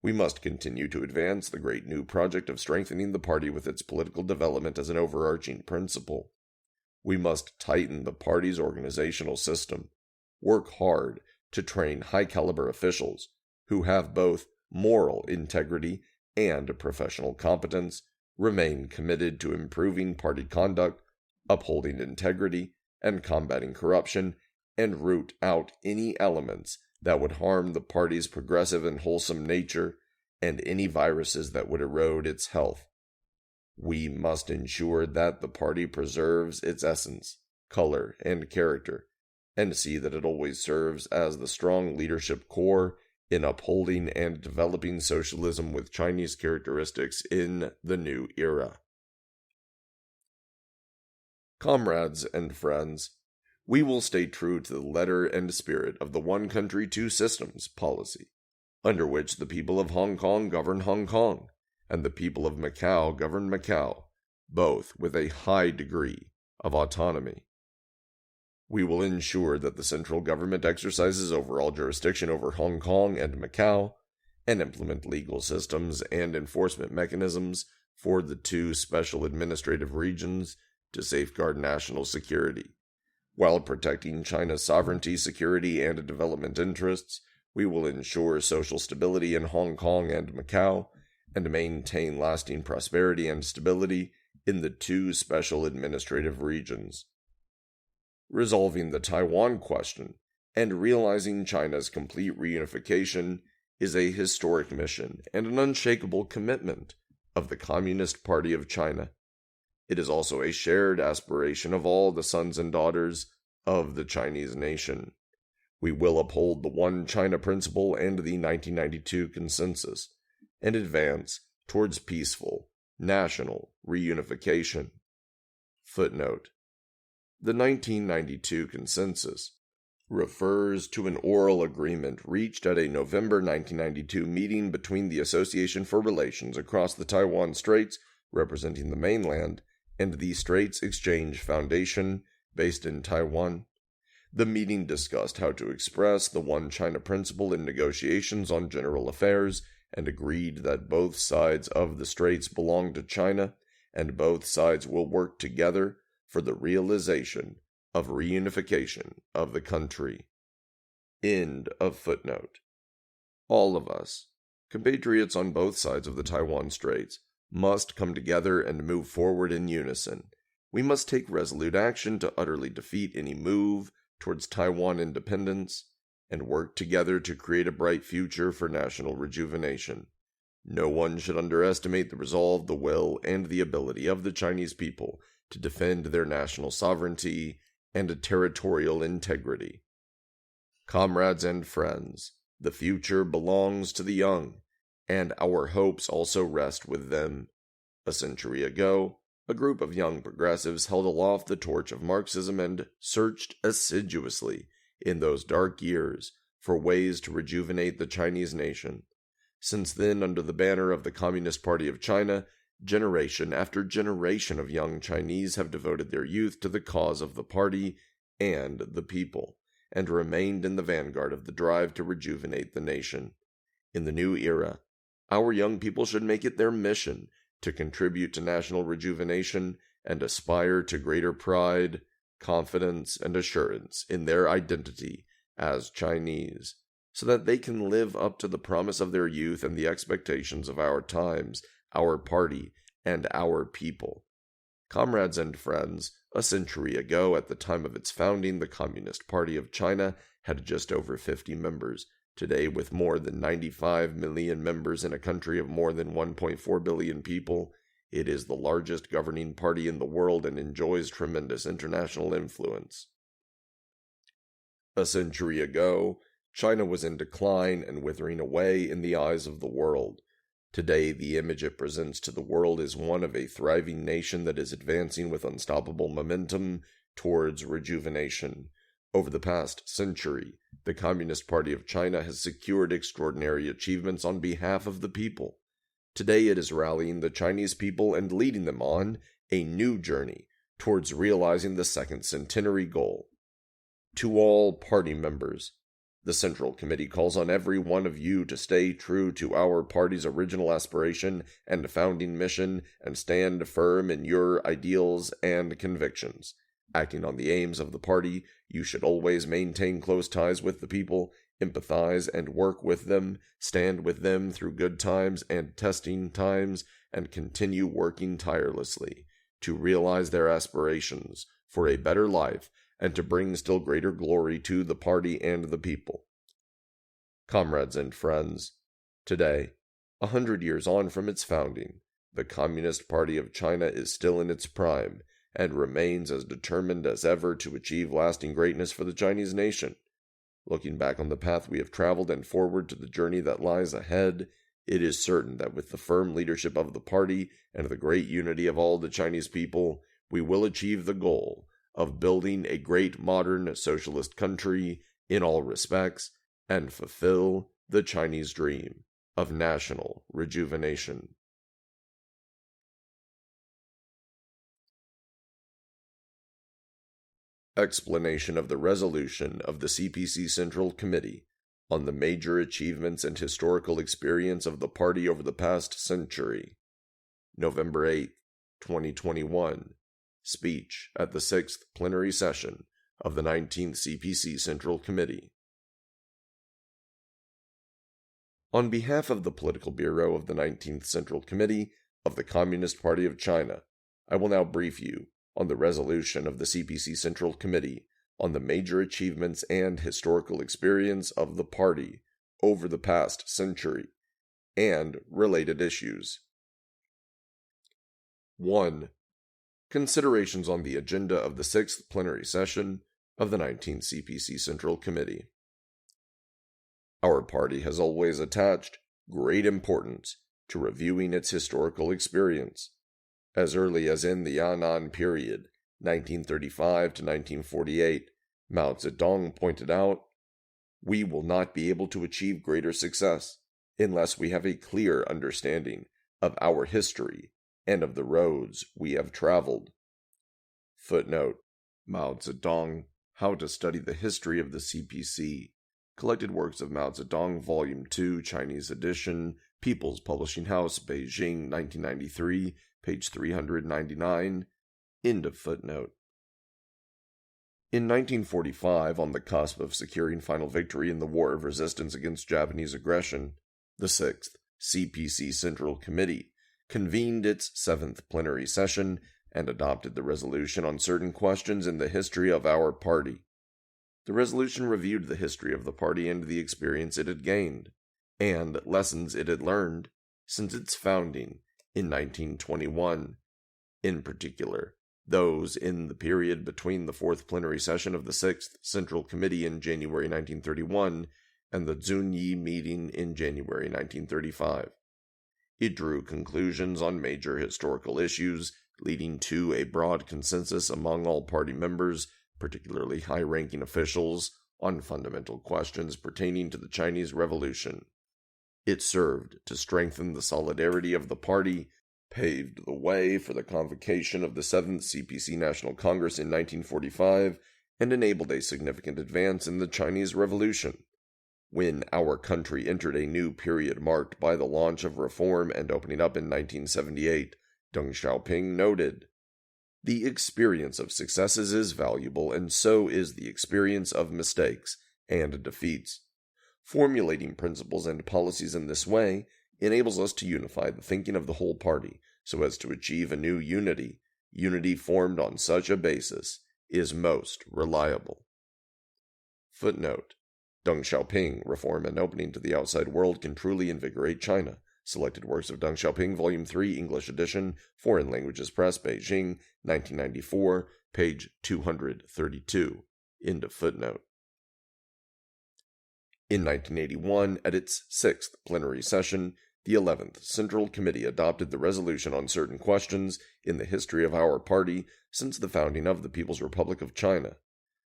We must continue to advance the great new project of strengthening the party with its political development as an overarching principle. We must tighten the party's organizational system, work hard to train high-caliber officials who have both moral integrity and professional competence, remain committed to improving party conduct, upholding integrity, and combating corruption, and root out any elements that would harm the party's progressive and wholesome nature, and any viruses that would erode its health. We must ensure that the party preserves its essence, color, and character, and see that it always serves as the strong leadership core in upholding and developing socialism with Chinese characteristics in the new era. Comrades and friends, we will stay true to the letter and spirit of the one country, two systems policy, under which the people of Hong Kong govern Hong Kong, and the people of Macau govern Macau, both with a high degree of autonomy. We will ensure that the central government exercises overall jurisdiction over Hong Kong and Macau, and implement legal systems and enforcement mechanisms for the two special administrative regions to safeguard national security. While protecting China's sovereignty, security, and development interests, we will ensure social stability in Hong Kong and Macau, and maintain lasting prosperity and stability in the two special administrative regions. Resolving the Taiwan question and realizing China's complete reunification is a historic mission and an unshakable commitment of the Communist Party of China. It is also a shared aspiration of all the sons and daughters of the Chinese nation. We will uphold the One China principle and the 1992 consensus, and advance towards peaceful, national reunification. Footnote: the 1992 consensus refers to an oral agreement reached at a November 1992 meeting between the Association for Relations Across the Taiwan Straits, representing the mainland, and the Straits Exchange Foundation, based in Taiwan. The meeting discussed how to express the One China principle in negotiations on general affairs, and agreed that both sides of the straits belong to China, and both sides will work together for the realization of reunification of the country. End of footnote. All of us, compatriots on both sides of the Taiwan Straits, must come together and move forward in unison. We must take resolute action to utterly defeat any move towards Taiwan independence, and work together to create a bright future for national rejuvenation. No one should underestimate the resolve, the will, and the ability of the Chinese people to defend their national sovereignty and territorial integrity. Comrades and friends, the future belongs to the young, and our hopes also rest with them. A century ago, a group of young progressives held aloft the torch of Marxism and searched assiduously in those dark years for ways to rejuvenate the Chinese nation. Since then, under the banner of the Communist Party of China, generation after generation of young Chinese have devoted their youth to the cause of the party and the people, and remained in the vanguard of the drive to rejuvenate the nation. In the new era, our young people should make it their mission to contribute to national rejuvenation and aspire to greater pride, confidence, and assurance in their identity as Chinese, so that they can live up to the promise of their youth and the expectations of our times, our party, and our people. Comrades and friends, a century ago, at the time of its founding, the Communist Party of China had just over 50 members. Today, with more than 95 million members in a country of more than 1.4 billion people, it is the largest governing party in the world and enjoys tremendous international influence. A century ago, China was in decline and withering away in the eyes of the world. Today, the image it presents to the world is one of a thriving nation that is advancing with unstoppable momentum towards rejuvenation. Over the past century, the Communist Party of China has secured extraordinary achievements on behalf of the people. Today it is rallying the Chinese people and leading them on a new journey towards realizing the second centenary goal. To all party members, the Central Committee calls on every one of you to stay true to our party's original aspiration and founding mission and stand firm in your ideals and convictions. Acting on the aims of the party, you should always maintain close ties with the people, empathize and work with them, stand with them through good times and testing times, and continue working tirelessly to realize their aspirations for a better life and to bring still greater glory to the party and the people. Comrades and friends, today, 100 years on from its founding, the Communist Party of China is still in its prime, and remains as determined as ever to achieve lasting greatness for the Chinese nation. Looking back on the path we have traveled and forward to the journey that lies ahead, it is certain that with the firm leadership of the party and the great unity of all the Chinese people, we will achieve the goal of building a great modern socialist country in all respects and fulfill the Chinese dream of national rejuvenation. Explanation of the resolution of the CPC Central Committee on the major achievements and historical experience of the party over the past century. November 8, 2021. Speech at the 6th Plenary Session of the 19th CPC Central Committee. On behalf of the Political Bureau of the 19th Central Committee of the Communist Party of China, I will now brief you on the resolution of the CPC Central Committee on the major achievements and historical experience of the party over the past century, and related issues. 1. Considerations on the agenda of the 6th Plenary Session of the 19th CPC Central Committee. Our party has always attached great importance to reviewing its historical experience. As early as in the Yan'an period, 1935 to 1948, Mao Zedong pointed out, "We will not be able to achieve greater success unless we have a clear understanding of our history and of the roads we have traveled." Footnote: Mao Zedong, How to Study the History of the CPC. Collected Works of Mao Zedong, Volume 2, Chinese edition, People's Publishing House, Beijing, 1993, page 399. End of footnote. In 1945, on the cusp of securing final victory in the war of resistance against Japanese aggression, the 6th CPC Central Committee convened its 7th plenary session and adopted the resolution on certain questions in the history of our party. The resolution reviewed the history of the party and the experience it had gained, and lessons it had learned since its founding in 1921. In particular, those in the period between the 4th plenary session of the 6th Central Committee in January 1931 and the Zunyi meeting in January 1935. It drew conclusions on major historical issues, leading to a broad consensus among all party members, particularly high-ranking officials, on fundamental questions pertaining to the Chinese Revolution. It served to strengthen the solidarity of the party, paved the way for the convocation of the 7th CPC National Congress in 1945, and enabled a significant advance in the Chinese Revolution. When our country entered a new period marked by the launch of reform and opening up in 1978, Deng Xiaoping noted, "The experience of successes is valuable, and so is the experience of mistakes and defeats. Formulating principles and policies in this way enables us to unify the thinking of the whole party so as to achieve a new unity. Unity formed on such a basis is most reliable." Footnote: Deng Xiaoping, Reform and Opening to the Outside World Can Truly Invigorate China. Selected Works of Deng Xiaoping, Volume 3, English edition, Foreign Languages Press, Beijing, 1994, page 232. End of footnote. In 1981, at its 6th plenary session, the 11th Central Committee adopted the resolution on certain questions in the history of our party since the founding of the People's Republic of China.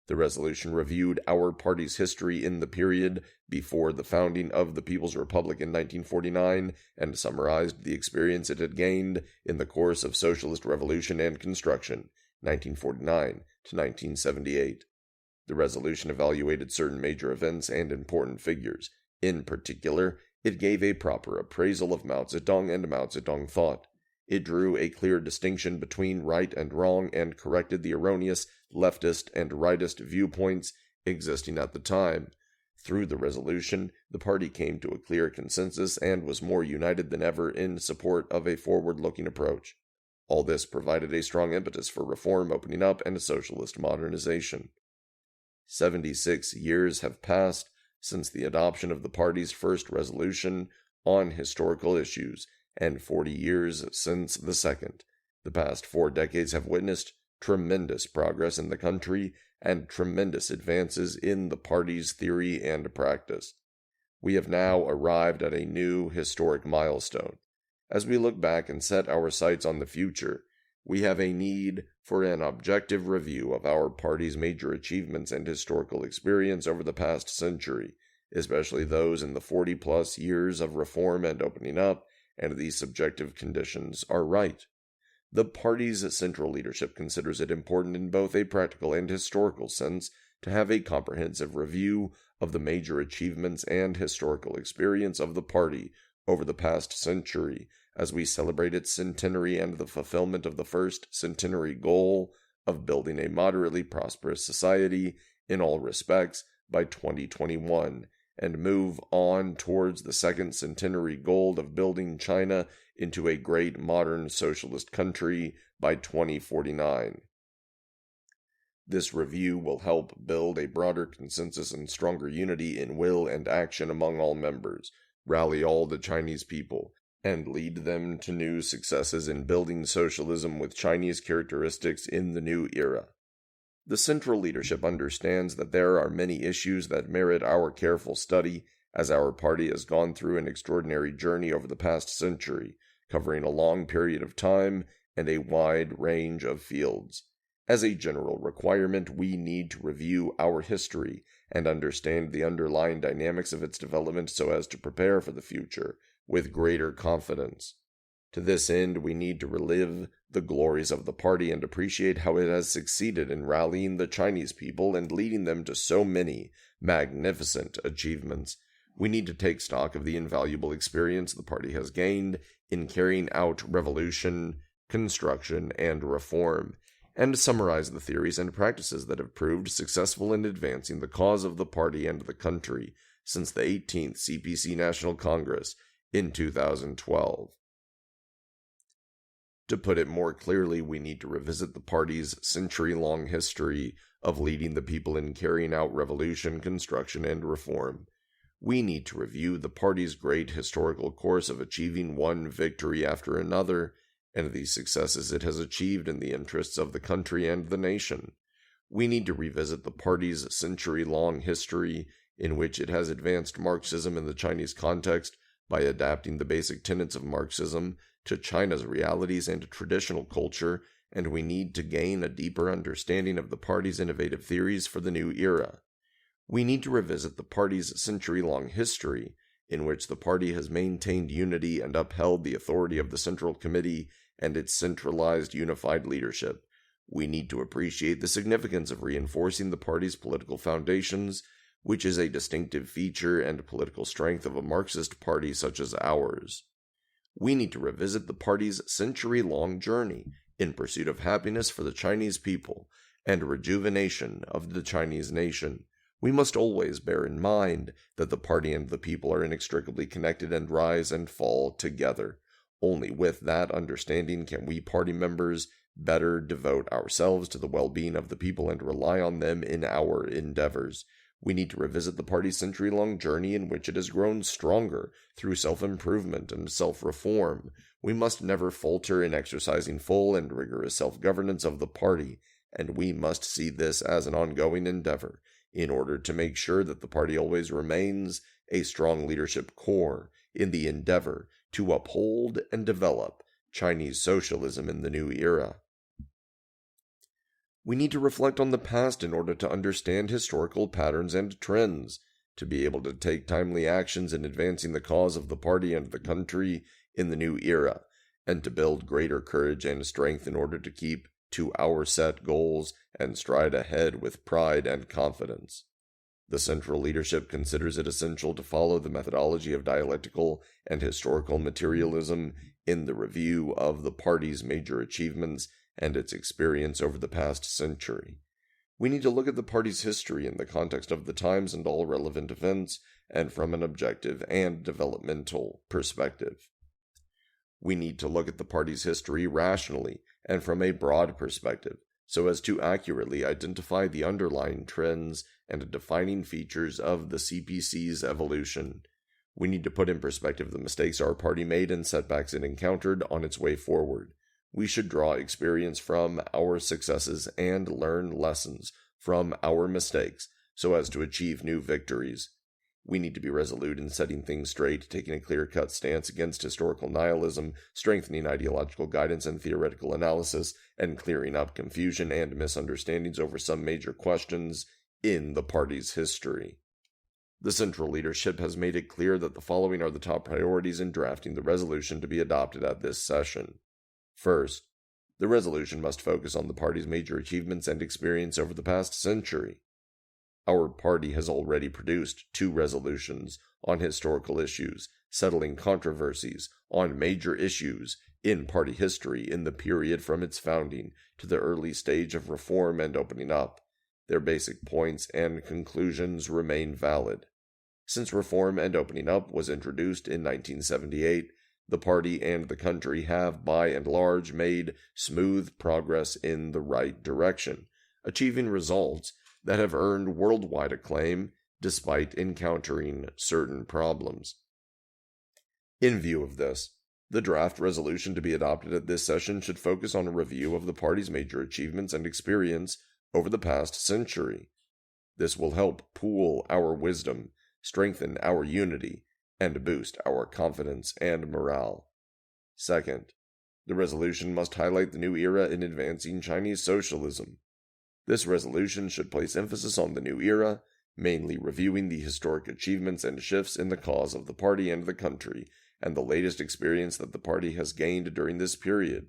The resolution reviewed our party's history in the period before the founding of the People's Republic in 1949 and summarized the experience it had gained in the course of socialist revolution and construction, 1949 to 1978. The resolution evaluated certain major events and important figures. In particular, it gave a proper appraisal of Mao Zedong and Mao Zedong thought. It drew a clear distinction between right and wrong and corrected the erroneous leftist and rightist viewpoints existing at the time. Through the resolution, the party came to a clear consensus and was more united than ever in support of a forward-looking approach. All this provided a strong impetus for reform, opening up, and socialist modernization. 76 years have passed since the adoption of the party's first resolution on historical issues, and 40 years since the second. The past 4 decades have witnessed tremendous progress in the country and tremendous advances in the party's theory and practice. We have now arrived at a new historic milestone. As we look back and set our sights on the future, we have a need for an objective review of our party's major achievements and historical experience over the past century, especially those in the 40-plus years of reform and opening up, and these subjective conditions are right. The party's central leadership considers it important in both a practical and historical sense to have a comprehensive review of the major achievements and historical experience of the party over the past century as we celebrate its centenary and the fulfillment of the first centenary goal of building a moderately prosperous society in all respects by 2021, and move on towards the second centenary goal of building China into a great modern socialist country by 2049. This review will help build a broader consensus and stronger unity in will and action among all members, rally all the Chinese people, and lead them to new successes in building socialism with Chinese characteristics in the new era. The central leadership understands that there are many issues that merit our careful study, as our party has gone through an extraordinary journey over the past century, covering a long period of time and a wide range of fields. As a general requirement, we need to review our history and understand the underlying dynamics of its development so as to prepare for the future with greater confidence. To this end, we need to relive the glories of the party and appreciate how it has succeeded in rallying the Chinese people and leading them to so many magnificent achievements. We need to take stock of the invaluable experience the party has gained in carrying out revolution, construction, and reform, and summarize the theories and practices that have proved successful in advancing the cause of the party and the country since the 18th CPC National Congress in 2012. To put it more clearly, we need to revisit the party's century-long history of leading the people in carrying out revolution, construction, and reform. We need to review the party's great historical course of achieving one victory after another, and the successes it has achieved in the interests of the country and the nation. We need to revisit the party's century-long history in which it has advanced Marxism in the Chinese context by adapting the basic tenets of Marxism to China's realities and traditional culture, and we need to gain a deeper understanding of the party's innovative theories for the new era. We need to revisit the party's century-long history, in which the party has maintained unity and upheld the authority of the Central Committee and its centralized unified leadership. We need to appreciate the significance of reinforcing the party's political foundations, which is a distinctive feature and political strength of a Marxist party such as ours. We need to revisit the party's century-long journey in pursuit of happiness for the Chinese people and rejuvenation of the Chinese nation. We must always bear in mind that the party and the people are inextricably connected and rise and fall together. Only with that understanding can we party members better devote ourselves to the well-being of the people and rely on them in our endeavors. We need to revisit the party's century-long journey in which it has grown stronger through self-improvement and self-reform. We must never falter in exercising full and rigorous self-governance of the party, and we must see this as an ongoing endeavor in order to make sure that the party always remains a strong leadership core in the endeavor to uphold and develop Chinese socialism in the new era. We need to reflect on the past in order to understand historical patterns and trends, to be able to take timely actions in advancing the cause of the party and the country in the new era, and to build greater courage and strength in order to keep to our set goals and stride ahead with pride and confidence. The central leadership considers it essential to follow the methodology of dialectical and historical materialism in the review of the party's major achievements and its experience over the past century. We need to look at the party's history in the context of the times and all relevant events, and from an objective and developmental perspective. We need to look at the party's history rationally and from a broad perspective, so as to accurately identify the underlying trends and defining features of the CPC's evolution. We need to put in perspective the mistakes our party made and setbacks it encountered on its way forward. we should draw experience from our successes and learn lessons from our mistakes so as to achieve new victories. We need to be resolute in setting things straight, taking a clear-cut stance against historical nihilism, strengthening ideological guidance and theoretical analysis, and clearing up confusion and misunderstandings over some major questions in the party's history. The central leadership has made it clear that the following are the top priorities in drafting the resolution to be adopted at this session. First, the resolution must focus on the party's major achievements and experience over the past century. Our party has already produced 2 resolutions on historical issues, settling controversies on major issues in party history in the period from its founding to the early stage of reform and opening up. Their basic points and conclusions remain valid. Since reform and opening up was introduced in 1978, the party and the country have, by and large, made smooth progress in the right direction, achieving results that have earned worldwide acclaim despite encountering certain problems. In view of this, the draft resolution to be adopted at this session should focus on a review of the party's major achievements and experience over the past century. This will help pool our wisdom, strengthen our unity, and boost our confidence and morale. Second, the resolution must highlight the new era in advancing Chinese socialism. This resolution should place emphasis on the new era, mainly reviewing the historic achievements and shifts in the cause of the party and the country, and the latest experience that the party has gained during this period.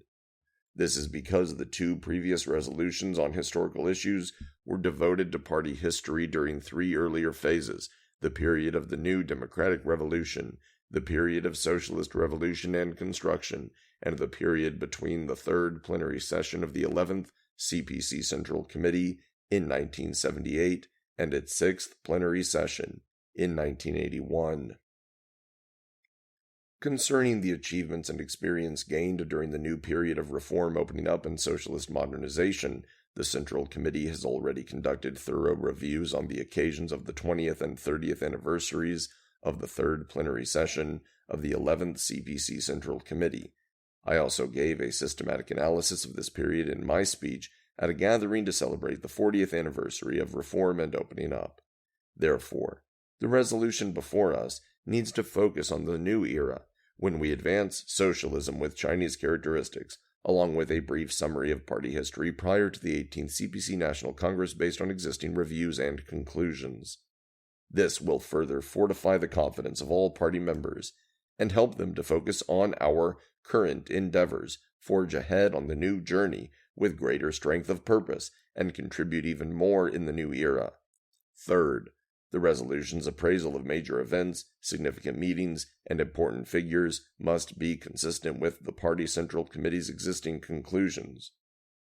This is because the 2 previous resolutions on historical issues were devoted to party history during 3 earlier phases: the period of the new democratic revolution, the period of socialist revolution and construction, and the period between the 3rd plenary session of the 11th CPC Central Committee in 1978 and its 6th plenary session in 1981. Concerning the achievements and experience gained during the new period of reform opening up and socialist modernization, the Central Committee has already conducted thorough reviews on the occasions of the 20th and 30th anniversaries of the 3rd plenary session of the 11th CPC Central Committee. I also gave a systematic analysis of this period in my speech at a gathering to celebrate the 40th anniversary of reform and opening up. Therefore, the resolution before us needs to focus on the new era, when we advance socialism with Chinese characteristics, along with a brief summary of party history prior to the 18th CPC National Congress based on existing reviews and conclusions. This will further fortify the confidence of all party members and help them to focus on our current endeavors, forge ahead on the new journey with greater strength of purpose, and contribute even more in the new era. Third, the resolution's appraisal of major events, significant meetings, and important figures must be consistent with the Party Central Committee's existing conclusions.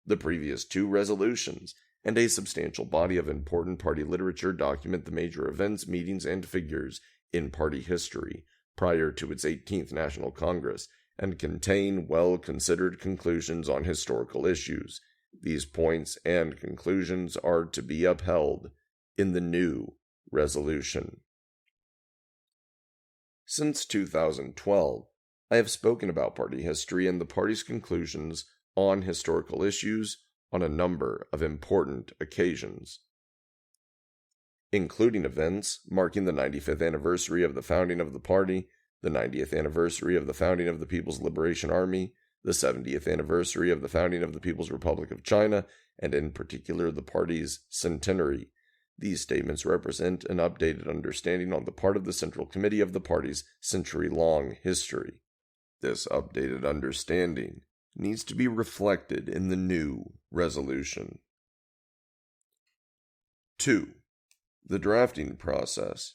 The previous 2 resolutions and a substantial body of important party literature document the major events, meetings, and figures in party history prior to its 18th National Congress and contain well-considered conclusions on historical issues. These points and conclusions are to be upheld in the new resolution. Since 2012, I have spoken about party history and the party's conclusions on historical issues on a number of important occasions, including events marking the 95th anniversary of the founding of the party, the 90th anniversary of the founding of the People's Liberation Army, the 70th anniversary of the founding of the People's Republic of China, and in particular the party's centenary. These statements represent an updated understanding on the part of the Central Committee of the party's century-long history. This updated understanding needs to be reflected in the new resolution. 2. The drafting process.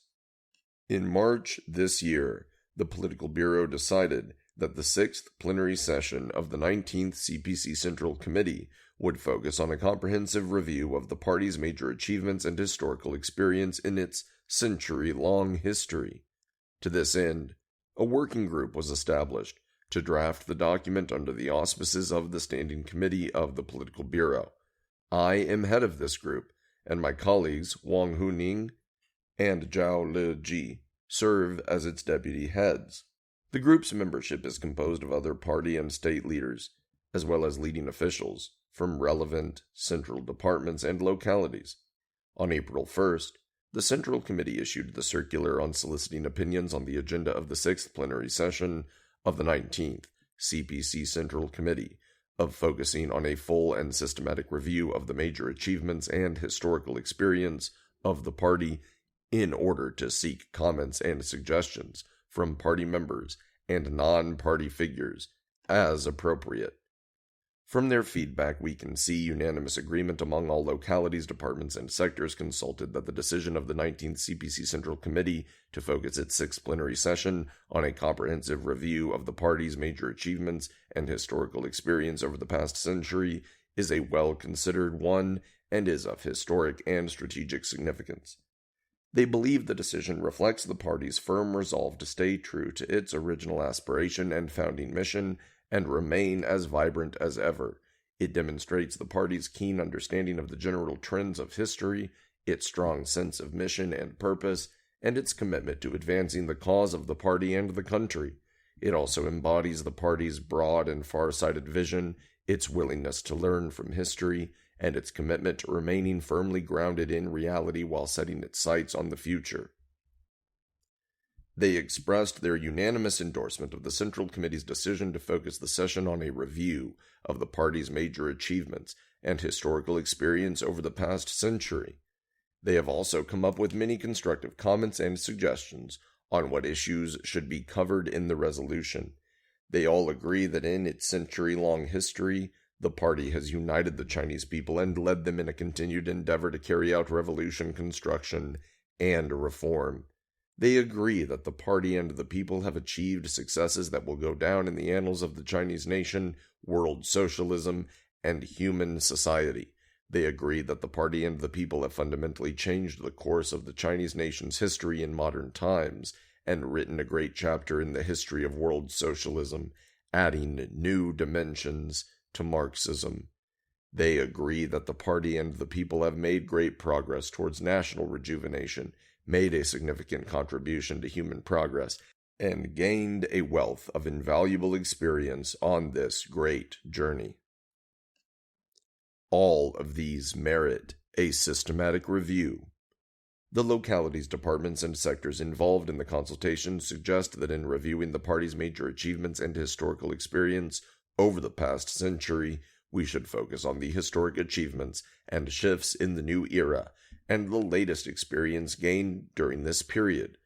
In March this year, the Political Bureau decided that the 6th plenary session of the 19th CPC Central Committee would focus on a comprehensive review of the party's major achievements and historical experience in its century-long history. To this end, a working group was established to draft the document under the auspices of the Standing Committee of the Political Bureau. I am head of this group, and my colleagues Wang Huning and Zhao Leji serve as its deputy heads. The group's membership is composed of other party and state leaders. as well as leading officials from relevant central departments and localities. On April 1st, the Central Committee issued the circular on soliciting opinions on the agenda of the 6th plenary session of the 19th CPC Central Committee, of focusing on a full and systematic review of the major achievements and historical experience of the party in order to seek comments and suggestions from party members and non-party figures as appropriate. From their feedback, we can see unanimous agreement among all localities, departments, and sectors consulted that the decision of the 19th CPC Central Committee to focus its 6th plenary session on a comprehensive review of the party's major achievements and historical experience over the past century is a well-considered one and is of historic and strategic significance. They believe the decision reflects the party's firm resolve to stay true to its original aspiration and founding mission and remain as vibrant as ever. It demonstrates the party's keen understanding of the general trends of history, its strong sense of mission and purpose, and its commitment to advancing the cause of the party and the country. It also embodies the party's broad and far-sighted vision, its willingness to learn from history, and its commitment to remaining firmly grounded in reality while setting its sights on the future. They expressed their unanimous endorsement of the Central Committee's decision to focus the session on a review of the party's major achievements and historical experience over the past century. They have also come up with many constructive comments and suggestions on what issues should be covered in the resolution. They all agree that in its century-long history, the party has united the Chinese people and led them in a continued endeavor to carry out revolution, construction, and reform. They agree that the party and the people have achieved successes that will go down in the annals of the Chinese nation, world socialism, and human society. They agree that the party and the people have fundamentally changed the course of the Chinese nation's history in modern times and written a great chapter in the history of world socialism, adding new dimensions to Marxism. They agree that the party and the people have made great progress towards national rejuvenation, made a significant contribution to human progress, and gained a wealth of invaluable experience on this great journey. All of these merit a systematic review. The localities, departments, and sectors involved in the consultation suggest that in reviewing the party's major achievements and historical experience over the past century, we should focus on the historic achievements and shifts in the new era and the latest experience gained during this period.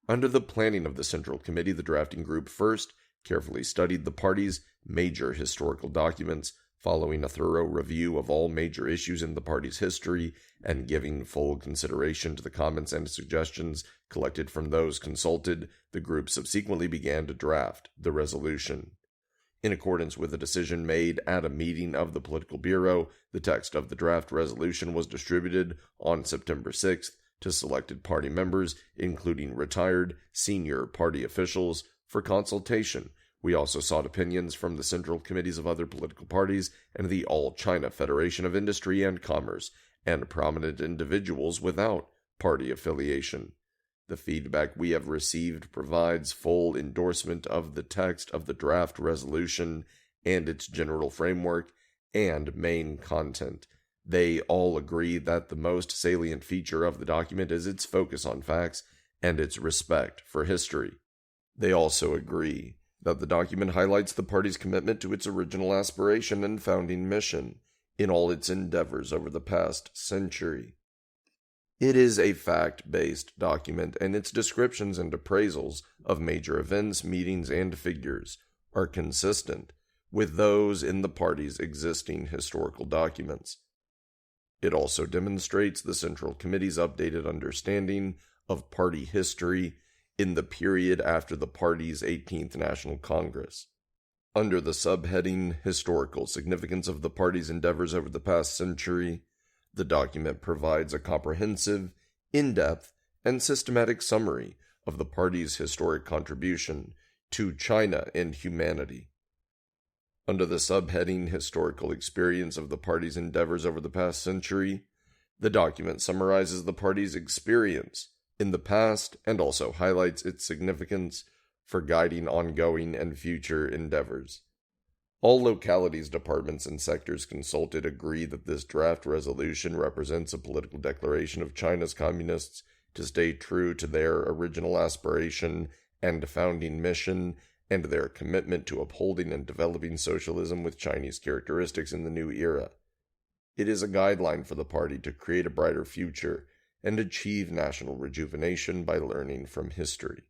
Under the planning of the Central Committee, the drafting group first carefully studied the party's major historical documents, following a thorough review of all major issues in the party's history and giving full consideration to the comments and suggestions collected from those consulted. The group subsequently began to draft the resolution. In accordance with a decision made at a meeting of the Political Bureau, the text of the draft resolution was distributed on September 6th to selected party members, including retired senior party officials, for consultation. We also sought opinions from the central committees of other political parties and the All-China Federation of Industry and Commerce, and prominent individuals without party affiliation. The feedback we have received provides full endorsement of the text of the draft resolution and its general framework and main content. They all agree that the most salient feature of the document is its focus on facts and its respect for history. They also agree that the document highlights the party's commitment to its original aspiration and founding mission in all its endeavors over the past century. It is a fact-based document, and its descriptions and appraisals of major events, meetings, and figures are consistent with those in the party's existing historical documents. It also demonstrates the Central Committee's updated understanding of party history in the period after the party's 18th National Congress. Under the subheading Historical Significance of the Party's Endeavors over the Past Century, the document provides a comprehensive, in-depth, and systematic summary of the party's historic contribution to China and humanity. Under the subheading Historical Experience of the Party's Endeavors over the Past Century, the document summarizes the party's experience in the past and also highlights its significance for guiding ongoing and future endeavors. All localities, departments, and sectors consulted agree that this draft resolution represents a political declaration of China's communists to stay true to their original aspiration and founding mission, and their commitment to upholding and developing socialism with Chinese characteristics in the new era. It is a guideline for the party to create a brighter future and achieve national rejuvenation by learning from history.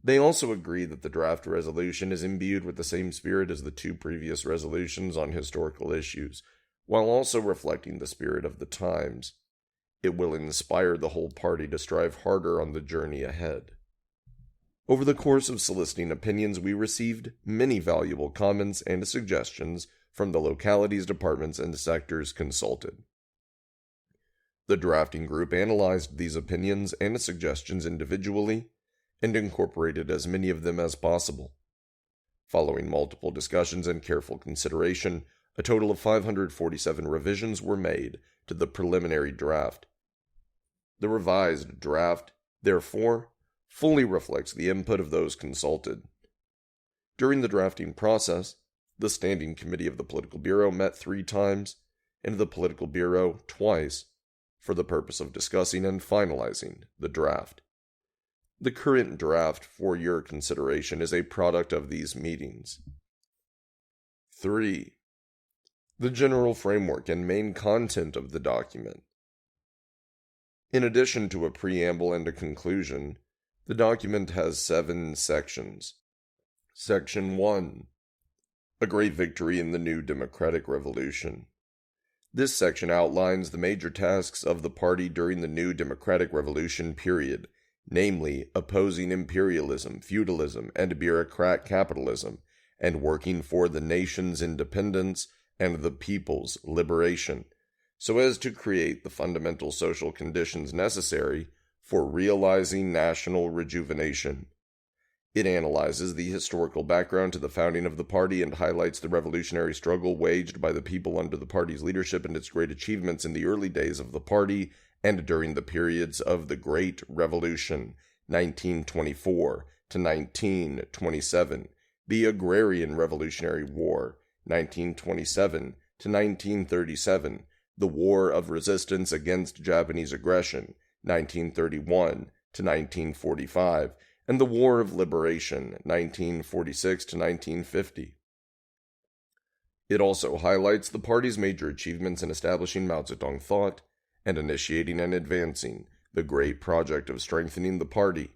They also agree that the draft resolution is imbued with the same spirit as the two previous resolutions on historical issues, while also reflecting the spirit of the times. It will inspire the whole party to strive harder on the journey ahead. Over the course of soliciting opinions, we received many valuable comments and suggestions from the localities, departments, and sectors consulted. The drafting group analyzed these opinions and suggestions individually and incorporated as many of them as possible. Following multiple discussions and careful consideration, a total of 547 revisions were made to the preliminary draft. The revised draft, therefore, fully reflects the input of those consulted. During the drafting process, the Standing Committee of the Political Bureau met 3 times, and the Political Bureau twice, for the purpose of discussing and finalizing the draft. The current draft for your consideration is a product of these meetings. 3. The general framework and main content of the document. In addition to a preamble and a conclusion, the document has 7 sections. Section 1. A great victory in the new democratic revolution. This section outlines the major tasks of the party during the new democratic revolution period, namely opposing imperialism, feudalism, and bureaucrat capitalism, and working for the nation's independence and the people's liberation, so as to create the fundamental social conditions necessary for realizing national rejuvenation. It analyzes the historical background to the founding of the party and highlights the revolutionary struggle waged by the people under the party's leadership and its great achievements in the early days of the party and during the periods of the Great Revolution, 1924 to 1927, the Agrarian Revolutionary War, 1927 to 1937, the War of Resistance against Japanese Aggression, 1931 to 1945, and the War of Liberation, 1946 to 1950. It also highlights the party's major achievements in establishing Mao Zedong thought and initiating and advancing the great project of strengthening the party.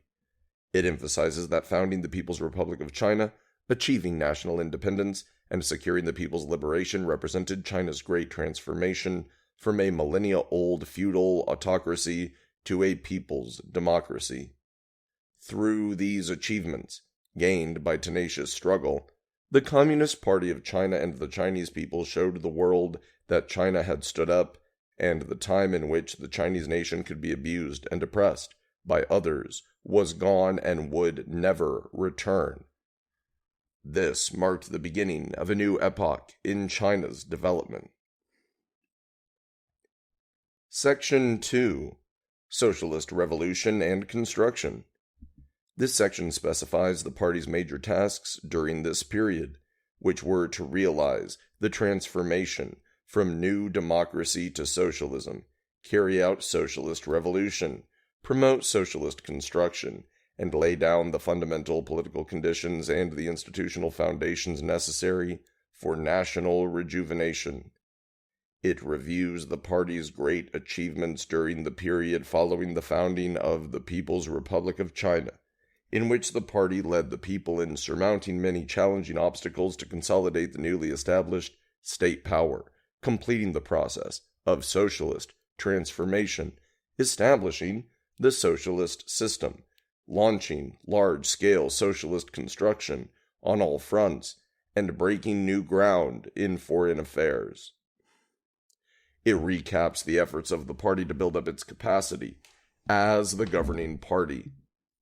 It emphasizes that founding the People's Republic of China, achieving national independence, and securing the people's liberation represented China's great transformation from a millennia-old feudal autocracy to a people's democracy. Through these achievements, gained by tenacious struggle, the Communist Party of China and the Chinese people showed the world that China had stood up, and the time in which the Chinese nation could be abused and oppressed by others was gone and would never return. This marked the beginning of a new epoch in China's development. Section 2. Socialist Revolution and Construction. This section specifies the party's major tasks during this period, which were to realize the transformation from new democracy to socialism, carry out socialist revolution, promote socialist construction, and lay down the fundamental political conditions and the institutional foundations necessary for national rejuvenation. It reviews the party's great achievements during the period following the founding of the People's Republic of China, in which the party led the people in surmounting many challenging obstacles to consolidate the newly established state power, completing the process of socialist transformation, establishing the socialist system, launching large-scale socialist construction on all fronts, and breaking new ground in foreign affairs. It recaps the efforts of the party to build up its capacity as the governing party,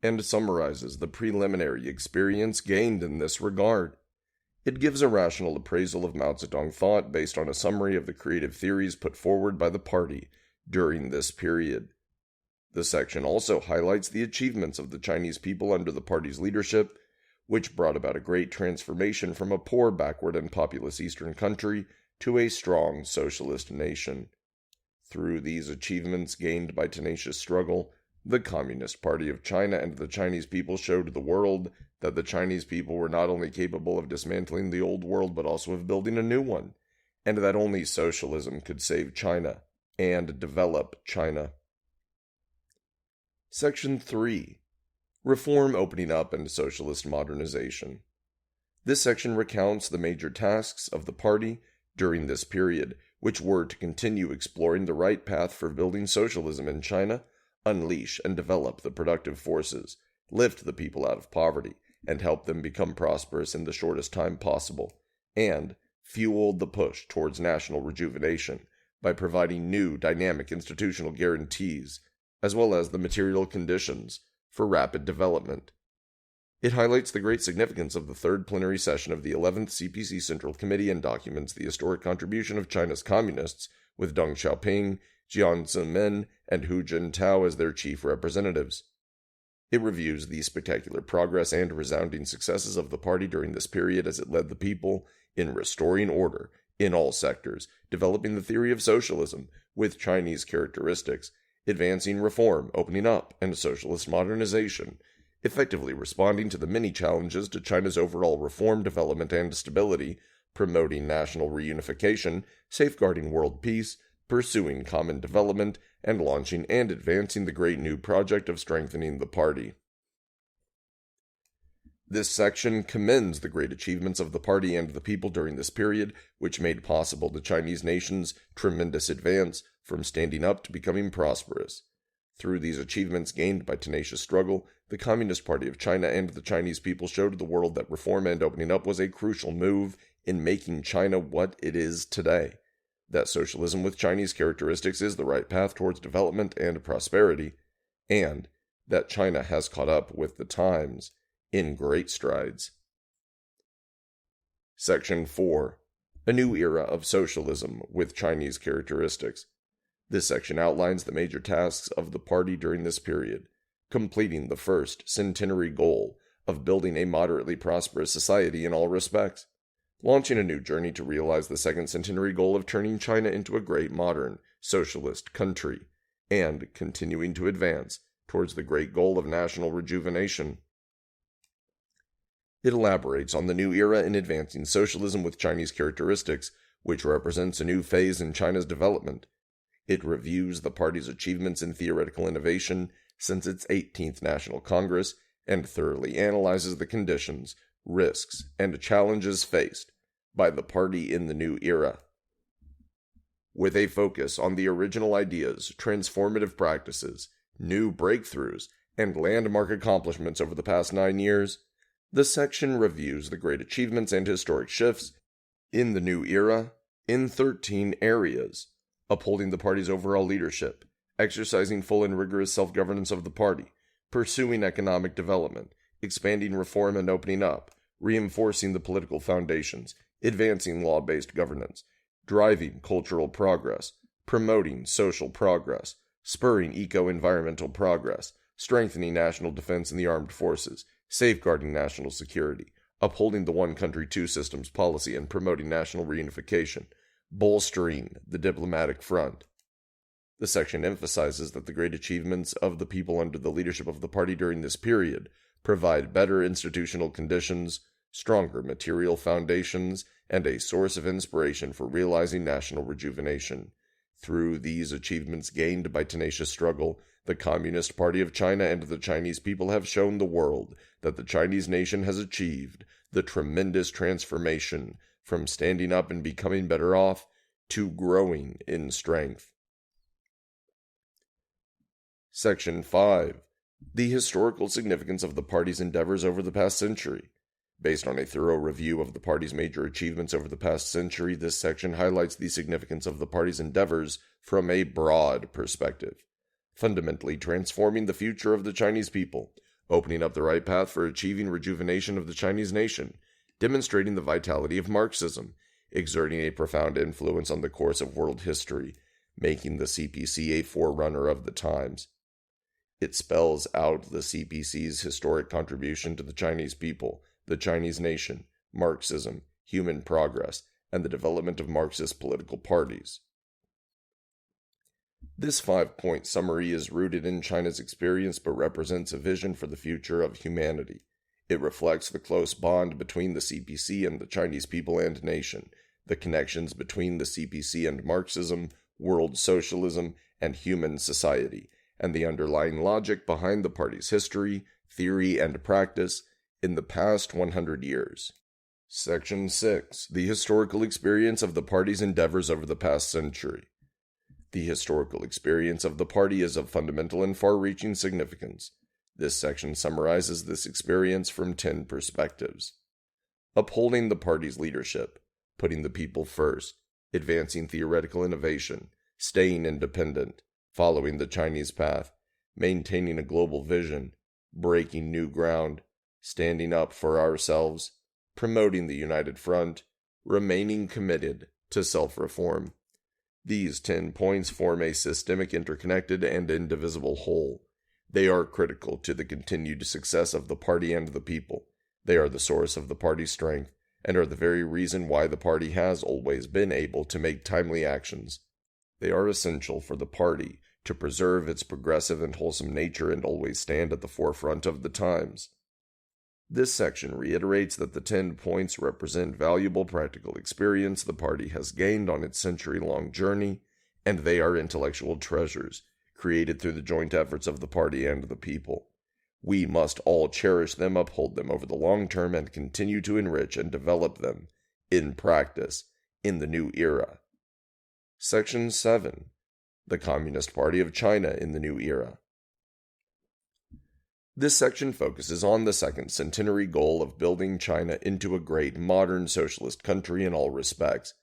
and summarizes the preliminary experience gained in this regard. It gives a rational appraisal of Mao Zedong thought based on a summary of the creative theories put forward by the party during this period. The section also highlights the achievements of the Chinese people under the party's leadership, which brought about a great transformation from a poor, backward, and populous Eastern country to a strong socialist nation. Through these achievements gained by tenacious struggle, the Communist Party of China and the Chinese people showed the world that the Chinese people were not only capable of dismantling the old world but also of building a new one, and that only socialism could save China and develop China. Section 3. Reform, Opening Up, and Socialist Modernization. This section recounts the major tasks of the party during this period, which were to continue exploring the right path for building socialism in China, unleash and develop the productive forces, lift the people out of poverty, and help them become prosperous in the shortest time possible, and fuel the push towards national rejuvenation by providing new dynamic institutional guarantees, as well as the material conditions for rapid development. It highlights the great significance of the third plenary session of the 11th CPC Central Committee and documents the historic contribution of China's communists, with Deng Xiaoping, Jiang Zemin, and Hu Jintao as their chief representatives. It reviews the spectacular progress and resounding successes of the party during this period as it led the people in restoring order in all sectors, developing the theory of socialism with Chinese characteristics, advancing reform, opening up, and socialist modernization, effectively responding to the many challenges to China's overall reform, development, and stability, promoting national reunification, safeguarding world peace, pursuing common development, and launching and advancing the great new project of strengthening the party. This section commends the great achievements of the party and the people during this period, which made possible the Chinese nation's tremendous advance from standing up to becoming prosperous. Through these achievements gained by tenacious struggle, the Communist Party of China and the Chinese people showed the world that reform and opening up was a crucial move in making China what it is today, that socialism with Chinese characteristics is the right path towards development and prosperity, and that China has caught up with the times in great strides. Section 4. A New Era of Socialism with Chinese Characteristics. This section outlines the major tasks of the party during this period, completing the first centenary goal of building a moderately prosperous society in all respects, launching a new journey to realize the second centenary goal of turning China into a great modern socialist country, and continuing to advance towards the great goal of national rejuvenation. It elaborates on the new era in advancing socialism with Chinese characteristics, which represents a new phase in China's development. It reviews the party's achievements in theoretical innovation since its 18th National Congress and thoroughly analyzes the conditions, risks, and challenges faced by the party in the new era. With a focus on the original ideas, transformative practices, new breakthroughs, and landmark accomplishments over the past 9 years, the section reviews the great achievements and historic shifts in the new era in 13 areas: upholding the party's overall leadership, exercising full and rigorous self-governance of the party, pursuing economic development, expanding reform and opening up, reinforcing the political foundations, advancing law-based governance, driving cultural progress, promoting social progress, spurring eco-environmental progress, strengthening national defense and the armed forces, safeguarding national security, upholding the one country, two systems policy and promoting national reunification, bolstering the diplomatic front. The section emphasizes that the great achievements of the people under the leadership of the party during this period provide better institutional conditions, stronger material foundations, and a source of inspiration for realizing national rejuvenation. Through these achievements gained by tenacious struggle, the Communist Party of China and the Chinese people have shown the world that the Chinese nation has achieved the tremendous transformation from standing up and becoming better off to growing in strength. Section 5. The historical significance of the party's endeavors over the past century. Based on a thorough review of the party's major achievements over the past century, this section highlights the significance of the party's endeavors from a broad perspective, fundamentally transforming the future of the Chinese people, opening up the right path for achieving rejuvenation of the Chinese nation, demonstrating the vitality of Marxism, exerting a profound influence on the course of world history, making the CPC a forerunner of the times. It spells out the CPC's historic contribution to the Chinese people the Chinese nation, Marxism, human progress, and the development of Marxist political parties. This 5-point summary is rooted in China's experience but represents a vision for the future of humanity. It reflects the close bond between the CPC and the Chinese people and nation, the connections between the CPC and Marxism, world socialism, and human society, and the underlying logic behind the party's history, theory, and practice in the past 100 years. Section 6. The historical experience of the party's endeavors over the past century. The historical experience of the party is of fundamental and far-reaching significance. This section summarizes this experience from 10 perspectives. Upholding the party's leadership, putting the people first, advancing theoretical innovation, staying independent, following the Chinese path, maintaining a global vision, breaking new ground, standing up for ourselves, promoting the united front, remaining committed to self-reform. These 10 points form a systemic, interconnected, and indivisible whole. They are critical to the continued success of the party and the people. They are the source of the party's strength, and are the very reason why the party has always been able to make timely actions. They are essential for the party to preserve its progressive and wholesome nature and always stand at the forefront of the times. This section reiterates that the 10 points represent valuable practical experience the party has gained on its century-long journey, and they are intellectual treasures, created through the joint efforts of the party and the people. We must all cherish them, uphold them over the long term, and continue to enrich and develop them, in practice, in the new era. Section 7. The Communist Party of China in the New Era. This section focuses on the second centenary goal of building China into a great modern socialist country in all respects.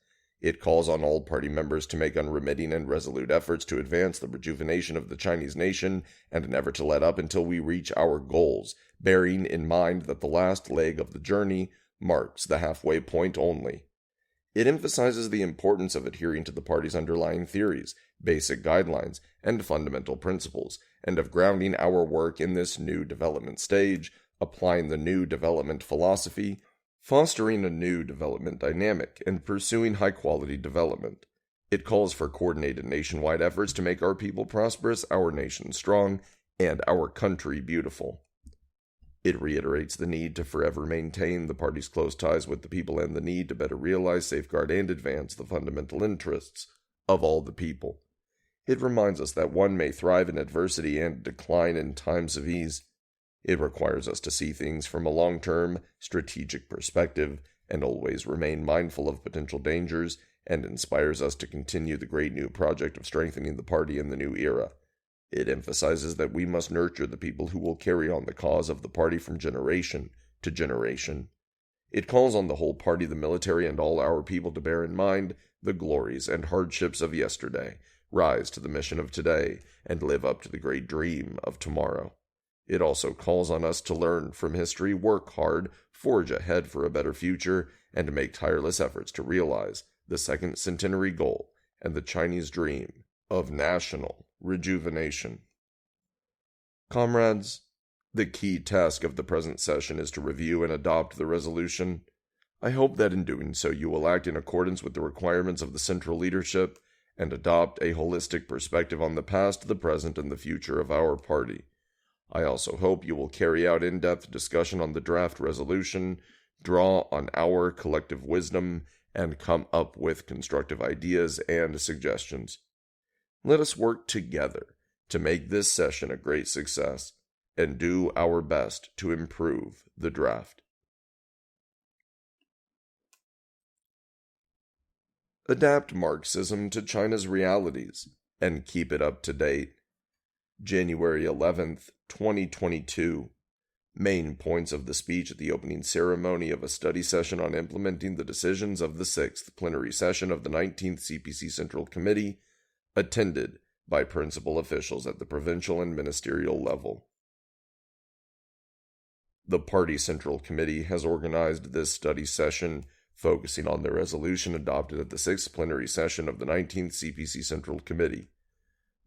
It calls on all party members to make unremitting and resolute efforts to advance the rejuvenation of the Chinese nation and never to let up until we reach our goals, bearing in mind that the last leg of the journey marks the halfway point only. It emphasizes the importance of adhering to the party's underlying theories, basic guidelines, and fundamental principles, and of grounding our work in this new development stage, applying the new development philosophy, fostering a new development dynamic, and pursuing high-quality development. It calls for coordinated nationwide efforts to make our people prosperous, our nation strong, and our country beautiful. It reiterates the need to forever maintain the party's close ties with the people and the need to better realize, safeguard, and advance the fundamental interests of all the people. It reminds us that one may thrive in adversity and decline in times of ease. It requires us to see things from a long-term, strategic perspective and always remain mindful of potential dangers, and inspires us to continue the great new project of strengthening the party in the new era. It emphasizes that we must nurture the people who will carry on the cause of the party from generation to generation. It calls on the whole party, the military, and all our people to bear in mind the glories and hardships of yesterday, rise to the mission of today, and live up to the great dream of tomorrow. It also calls on us to learn from history, work hard, forge ahead for a better future, and make tireless efforts to realize the second centenary goal and the Chinese dream of national rejuvenation. Comrades, the key task of the present session is to review and adopt the resolution. I hope that in doing so you will act in accordance with the requirements of the central leadership and adopt a holistic perspective on the past, the present, and the future of our party. I also hope you will carry out in-depth discussion on the draft resolution, draw on our collective wisdom, and come up with constructive ideas and suggestions. Let us work together to make this session a great success and do our best to improve the draft. Adapt Marxism to China's realities and keep it up to date. January 11th, 2022. Main points of the speech at the opening ceremony of a study session on implementing the decisions of the 6th plenary session of the 19th CPC Central Committee, attended by principal officials at the provincial and ministerial level. The Party Central Committee has organized this study session focusing on the resolution adopted at the 6th plenary session of the 19th CPC Central Committee.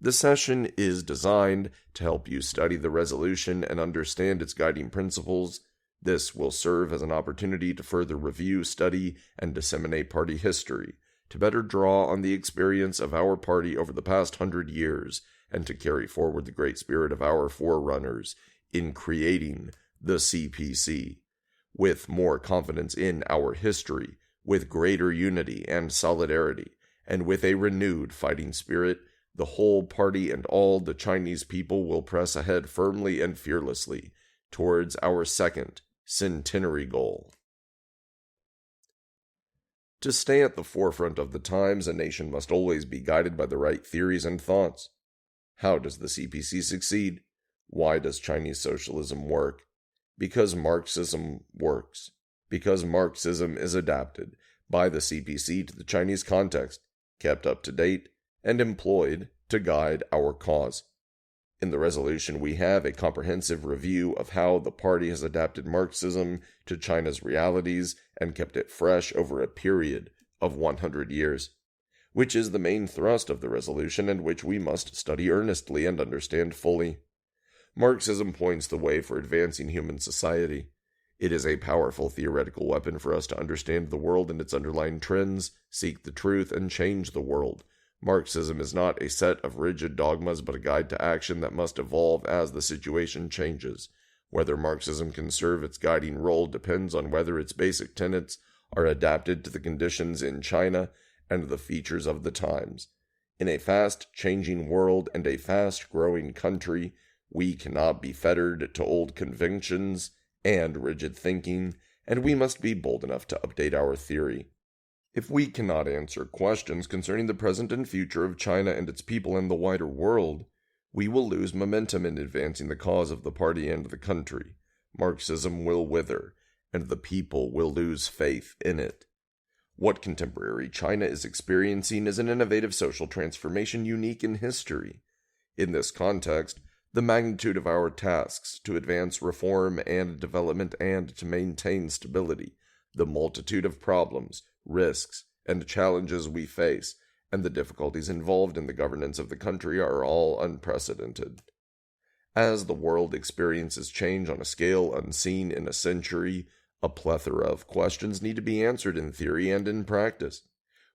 The session is designed to help you study the resolution and understand its guiding principles, This will serve as an opportunity to further review, study, and disseminate party history, to better draw on the experience of our party over the past 100 years, and to carry forward the great spirit of our forerunners in creating the CPC. With more confidence in our history, with greater unity and solidarity, and with a renewed fighting spirit, the whole party and all the Chinese people will press ahead firmly and fearlessly towards our second centenary goal. To stay at the forefront of the times, a nation must always be guided by the right theories and thoughts. How does the CPC succeed? Why does Chinese socialism work? Because Marxism works. Because Marxism is adapted by the CPC to the Chinese context, kept up to date, and employed to guide our cause. In the resolution, we have a comprehensive review of how the party has adapted Marxism to China's realities and kept it fresh over a period of 100 years, which is the main thrust of the resolution and which we must study earnestly and understand fully. Marxism points the way for advancing human society. It is a powerful theoretical weapon for us to understand the world and its underlying trends, seek the truth, and change the world. Marxism is not a set of rigid dogmas, but a guide to action that must evolve as the situation changes. Whether Marxism can serve its guiding role depends on whether its basic tenets are adapted to the conditions in China and the features of the times. In a fast-changing world and a fast-growing country, we cannot be fettered to old convictions and rigid thinking, and we must be bold enough to update our theory. If we cannot answer questions concerning the present and future of China and its people and the wider world, we will lose momentum in advancing the cause of the party and the country. Marxism will wither, and the people will lose faith in it. What contemporary China is experiencing is an innovative social transformation unique in history. In this context, the magnitude of our tasks to advance reform and development and to maintain stability, the multitude of problems, risks, and challenges we face, and the difficulties involved in the governance of the country are all unprecedented. As the world experiences change on a scale unseen in a century, a plethora of questions need to be answered in theory and in practice.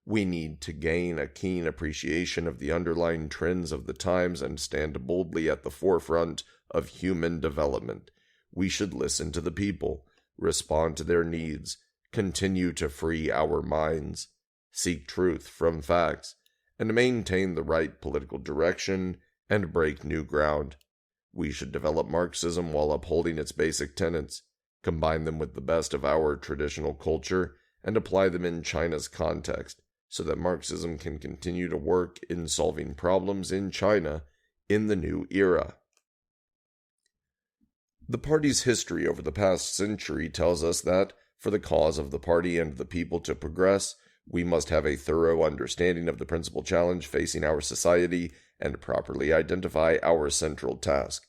We need to gain a keen appreciation of the underlying trends of the times and stand boldly at the forefront of human development. We should listen to the people, respond to their needs, continue to free our minds, seek truth from facts, and maintain the right political direction and break new ground. We should develop Marxism while upholding its basic tenets, combine them with the best of our traditional culture, and apply them in China's context, so that Marxism can continue to work in solving problems in China in the new era. The party's history over the past century tells us that, for the cause of the party and the people to progress, we must have a thorough understanding of the principal challenge facing our society and properly identify our central task.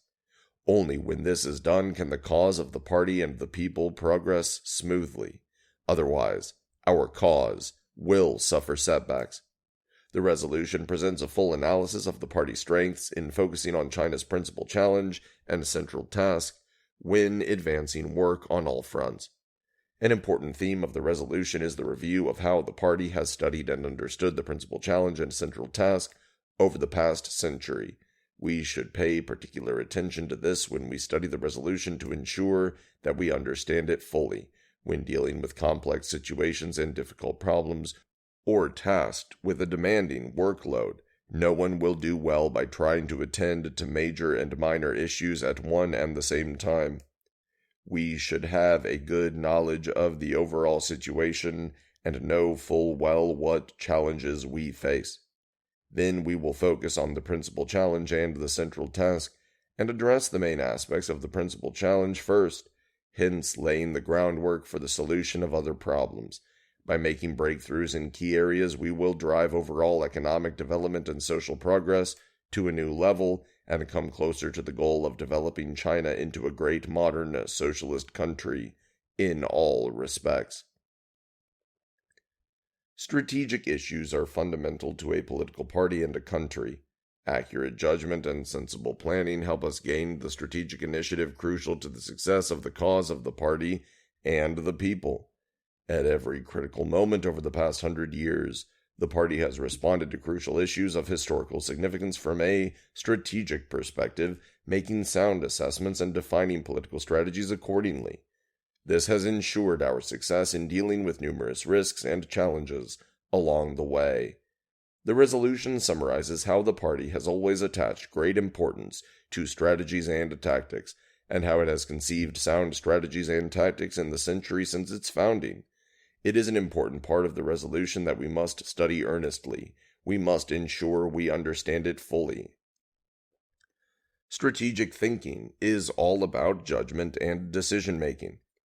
Only when this is done can the cause of the party and the people progress smoothly. Otherwise, our cause will suffer setbacks. The resolution presents a full analysis of the party's strengths in focusing on China's principal challenge and central task when advancing work on all fronts. An important theme of the resolution is the review of how the party has studied and understood the principal challenge and central task over the past century. We should pay particular attention to this when we study the resolution to ensure that we understand it fully. When dealing with complex situations and difficult problems, or tasked with a demanding workload, no one will do well by trying to attend to major and minor issues at one and the same time. We should have a good knowledge of the overall situation and know full well what challenges we face. Then we will focus on the principal challenge and the central task, and address the main aspects of the principal challenge first, hence laying the groundwork for the solution of other problems. By making breakthroughs in key areas, we will drive overall economic development and social progress to a new level and come closer to the goal of developing China into a great modern socialist country in all respects. Strategic issues are fundamental to a political party and a country. Accurate judgment and sensible planning help us gain the strategic initiative crucial to the success of the cause of the party and the people. At every critical moment over the past 100 years, the party has responded to crucial issues of historical significance from a strategic perspective, making sound assessments and defining political strategies accordingly. This has ensured our success in dealing with numerous risks and challenges along the way. The resolution summarizes how the party has always attached great importance to strategies and tactics, and how it has conceived sound strategies and tactics in the century since its founding. It is an important part of the resolution that we must study earnestly. We must ensure we understand it fully. Strategic thinking is all about judgment and decision-making.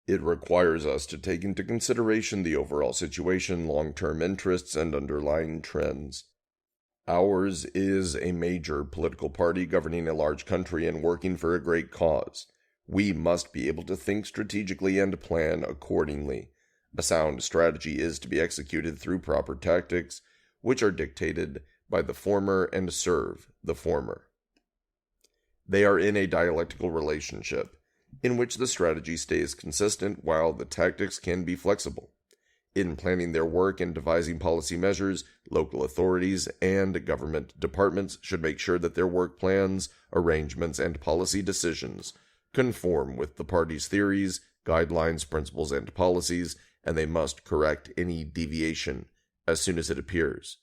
It requires us to take into consideration the overall situation, long-term interests, and underlying trends. Ours is a major political party governing a large country and working for a great cause. We must be able to think strategically and plan accordingly. A sound strategy is to be executed through proper tactics, which are dictated by the former and serve the former. They are in a dialectical relationship, in which the strategy stays consistent while the tactics can be flexible. In planning their work and devising policy measures, local authorities and government departments should make sure that their work plans, arrangements, and policy decisions conform with the party's theories, guidelines, principles, and policies, and they must correct any deviation as soon as it appears.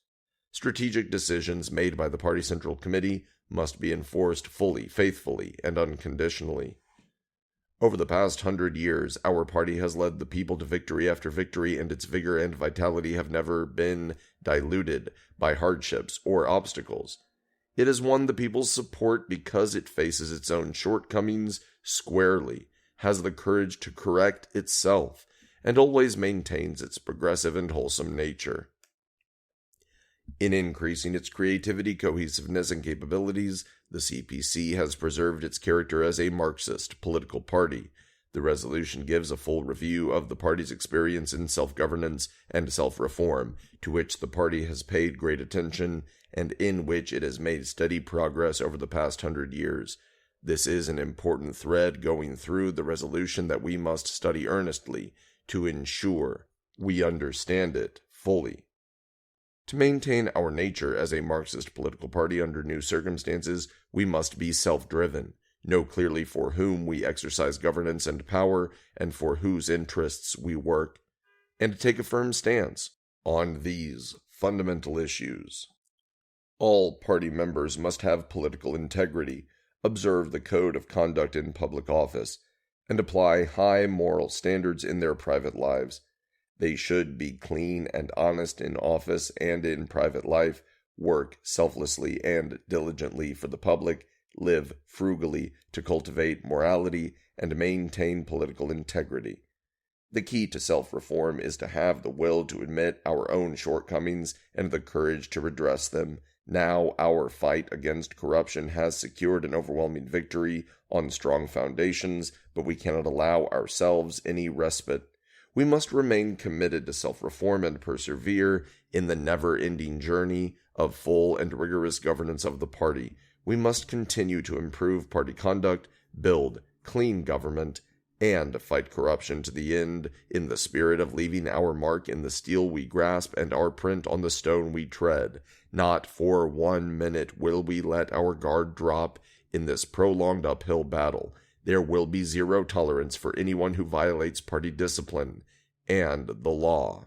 Strategic decisions made by the Party Central Committee must be enforced fully, faithfully, and unconditionally. Over the past 100 years, our party has led the people to victory after victory, and its vigor and vitality have never been diluted by hardships or obstacles. It has won the people's support because it faces its own shortcomings squarely, has the courage to correct itself, and always maintains its progressive and wholesome nature. In increasing its creativity, cohesiveness, and capabilities, the CPC has preserved its character as a Marxist political party. The resolution gives a full review of the party's experience in self-governance and self-reform, to which the party has paid great attention and in which it has made steady progress over the past 100 years. This is an important thread going through the resolution that we must study earnestly to ensure we understand it fully. To maintain our nature as a Marxist political party under new circumstances, we must be self-driven, know clearly for whom we exercise governance and power, and for whose interests we work, and take a firm stance on these fundamental issues. All party members must have political integrity, observe the code of conduct in public office, and apply high moral standards in their private lives. They should be clean and honest in office and in private life, work selflessly and diligently for the public, live frugally to cultivate morality, and maintain political integrity. The key to self-reform is to have the will to admit our own shortcomings and the courage to redress them. Now our fight against corruption has secured an overwhelming victory on strong foundations, but we cannot allow ourselves any respite. We must remain committed to self-reform and persevere in the never-ending journey of full and rigorous governance of the party. We must continue to improve party conduct, build clean government, and fight corruption to the end in the spirit of leaving our mark in the steel we grasp and our print on the stone we tread. Not for 1 minute will we let our guard drop in this prolonged uphill battle. There will be zero tolerance for anyone who violates party discipline and the law.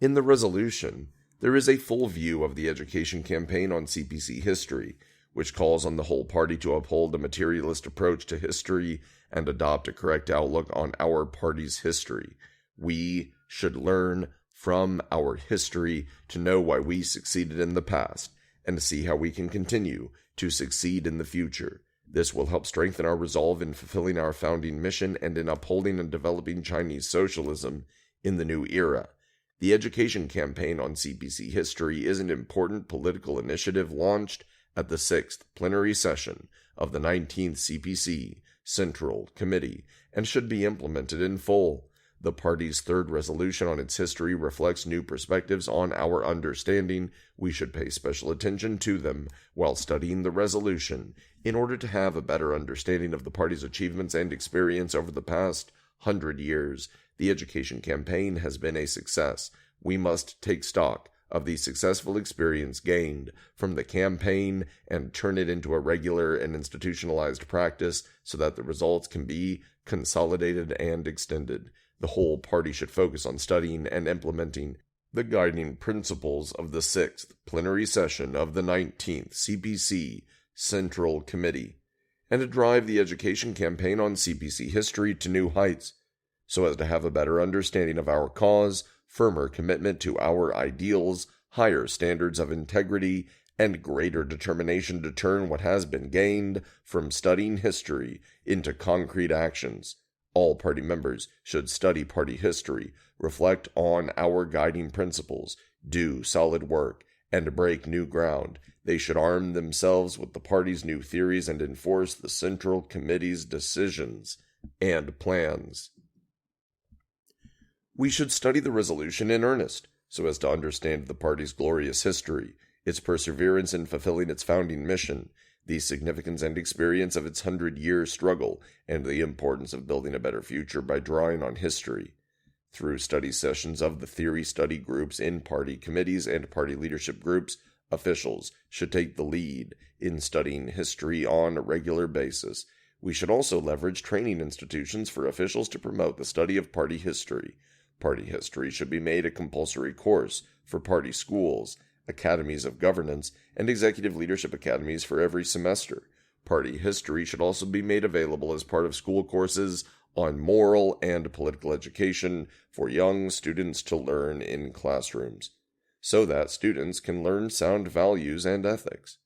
In the resolution, there is a full view of the education campaign on CPC history, which calls on the whole party to uphold a materialist approach to history and adopt a correct outlook on our party's history. We should learn from our history to know why we succeeded in the past and to see how we can continue to succeed in the future. This will help strengthen our resolve in fulfilling our founding mission and in upholding and developing Chinese socialism in the new era. The education campaign on CPC history is an important political initiative launched at the 6th plenary session of the 19th CPC Central Committee and should be implemented in full. The party's third resolution on its history reflects new perspectives on our understanding. We should pay special attention to them while studying the resolution in order to have a better understanding of the party's achievements and experience over the past 100 years. The education campaign has been a success. We must take stock of the successful experience gained from the campaign and turn it into a regular and institutionalized practice so that the results can be consolidated and extended. The whole party should focus on studying and implementing the guiding principles of the 6th plenary session of the 19th CPC Central Committee, and to drive the education campaign on CPC history to new heights, so as to have a better understanding of our cause, firmer commitment to our ideals, higher standards of integrity, and greater determination to turn what has been gained from studying history into concrete actions. All party members should study party history, reflect on our guiding principles, do solid work, and break new ground. They should arm themselves with the party's new theories and enforce the Central Committee's decisions and plans. We should study the resolution in earnest, so as to understand the party's glorious history, its perseverance in fulfilling its founding mission, the significance and experience of its 100-year struggle, and the importance of building a better future by drawing on history. Through study sessions of the theory study groups in party committees and party leadership groups, officials should take the lead in studying history on a regular basis. We should also leverage training institutions for officials to promote the study of party history. Party history should be made a compulsory course for party schools, academies of governance, and executive leadership academies for every semester. Party history should also be made available as part of school courses on moral and political education for young students to learn in classrooms, so that students can learn sound values and ethics.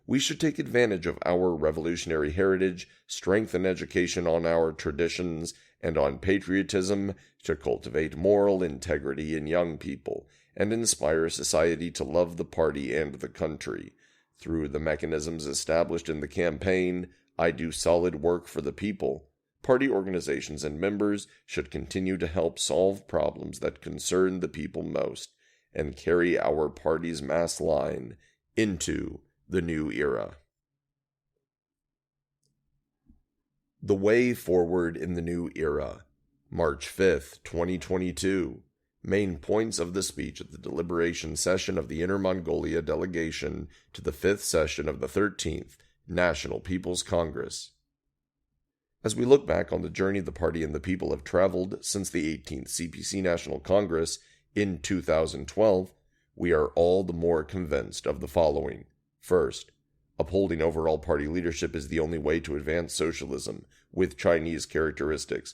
We should take advantage of our revolutionary heritage, strengthen education on our traditions, and on patriotism to cultivate moral integrity in young people and inspire society to love the party and the country. Through the mechanisms established in the campaign, I do solid work for the people. Party organizations and members should continue to help solve problems that concern the people most and carry our party's mass line into the new era. The Way Forward in the New Era, March 5th, 2022. Main points of the speech at the deliberation session of the Inner Mongolia delegation to the 5th session of the 13th National People's Congress. As we look back on the journey the party and the people have traveled since the 18th CPC National Congress in 2012, we are all the more convinced of the following. First, upholding overall party leadership is the only way to advance socialism with Chinese characteristics.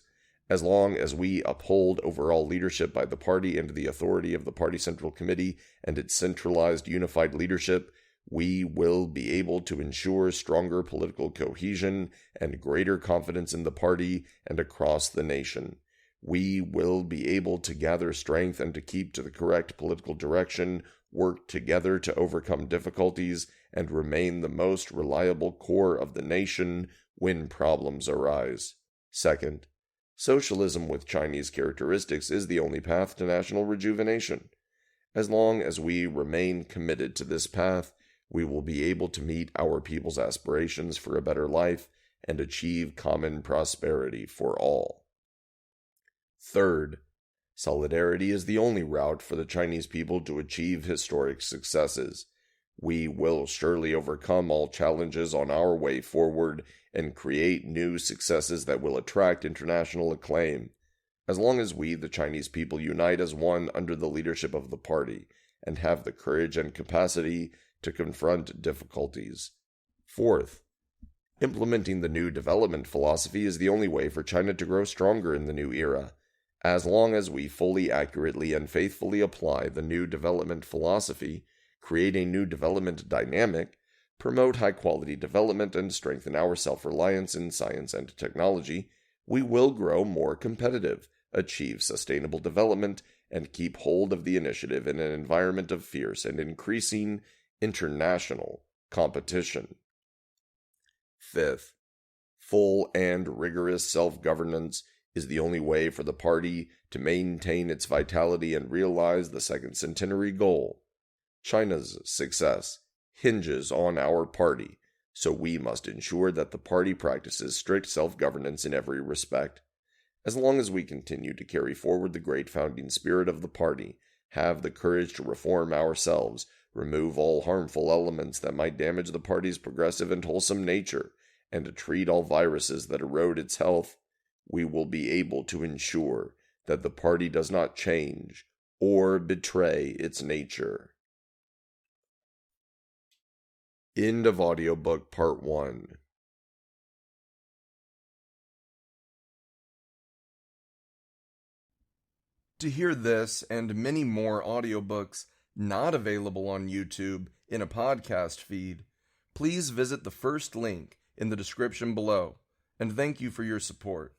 As long as we uphold overall leadership by the party and the authority of the Party Central Committee and its centralized unified leadership, we will be able to ensure stronger political cohesion and greater confidence in the party and across the nation. We will be able to gather strength and to keep to the correct political direction, work together to overcome difficulties, and remain the most reliable core of the nation when problems arise. Second, socialism with Chinese characteristics is the only path to national rejuvenation. As long as we remain committed to this path, we will be able to meet our people's aspirations for a better life and achieve common prosperity for all. Third, solidarity is the only route for the Chinese people to achieve historic successes. We will surely overcome all challenges on our way forward and create new successes that will attract international acclaim, as long as we, the Chinese people, unite as one under the leadership of the party and have the courage and capacity to confront difficulties. Fourth, implementing the new development philosophy is the only way for China to grow stronger in the new era. As long as we fully, accurately, and faithfully apply the new development philosophy, create a new development dynamic, promote high-quality development, and strengthen our self-reliance in science and technology, we will grow more competitive, achieve sustainable development, and keep hold of the initiative in an environment of fierce and increasing international competition. Fifth, full and rigorous self-governance is the only way for the party to maintain its vitality and realize the second centenary goal. China's success hinges on our party, so we must ensure that the party practices strict self-governance in every respect. As long as we continue to carry forward the great founding spirit of the party, have the courage to reform ourselves, remove all harmful elements that might damage the party's progressive and wholesome nature, and to treat all viruses that erode its health, we will be able to ensure that the party does not change or betray its nature. End of audiobook part 1. To hear this and many more audiobooks not available on YouTube in a podcast feed, please visit the first link in the description below, and thank you for your support.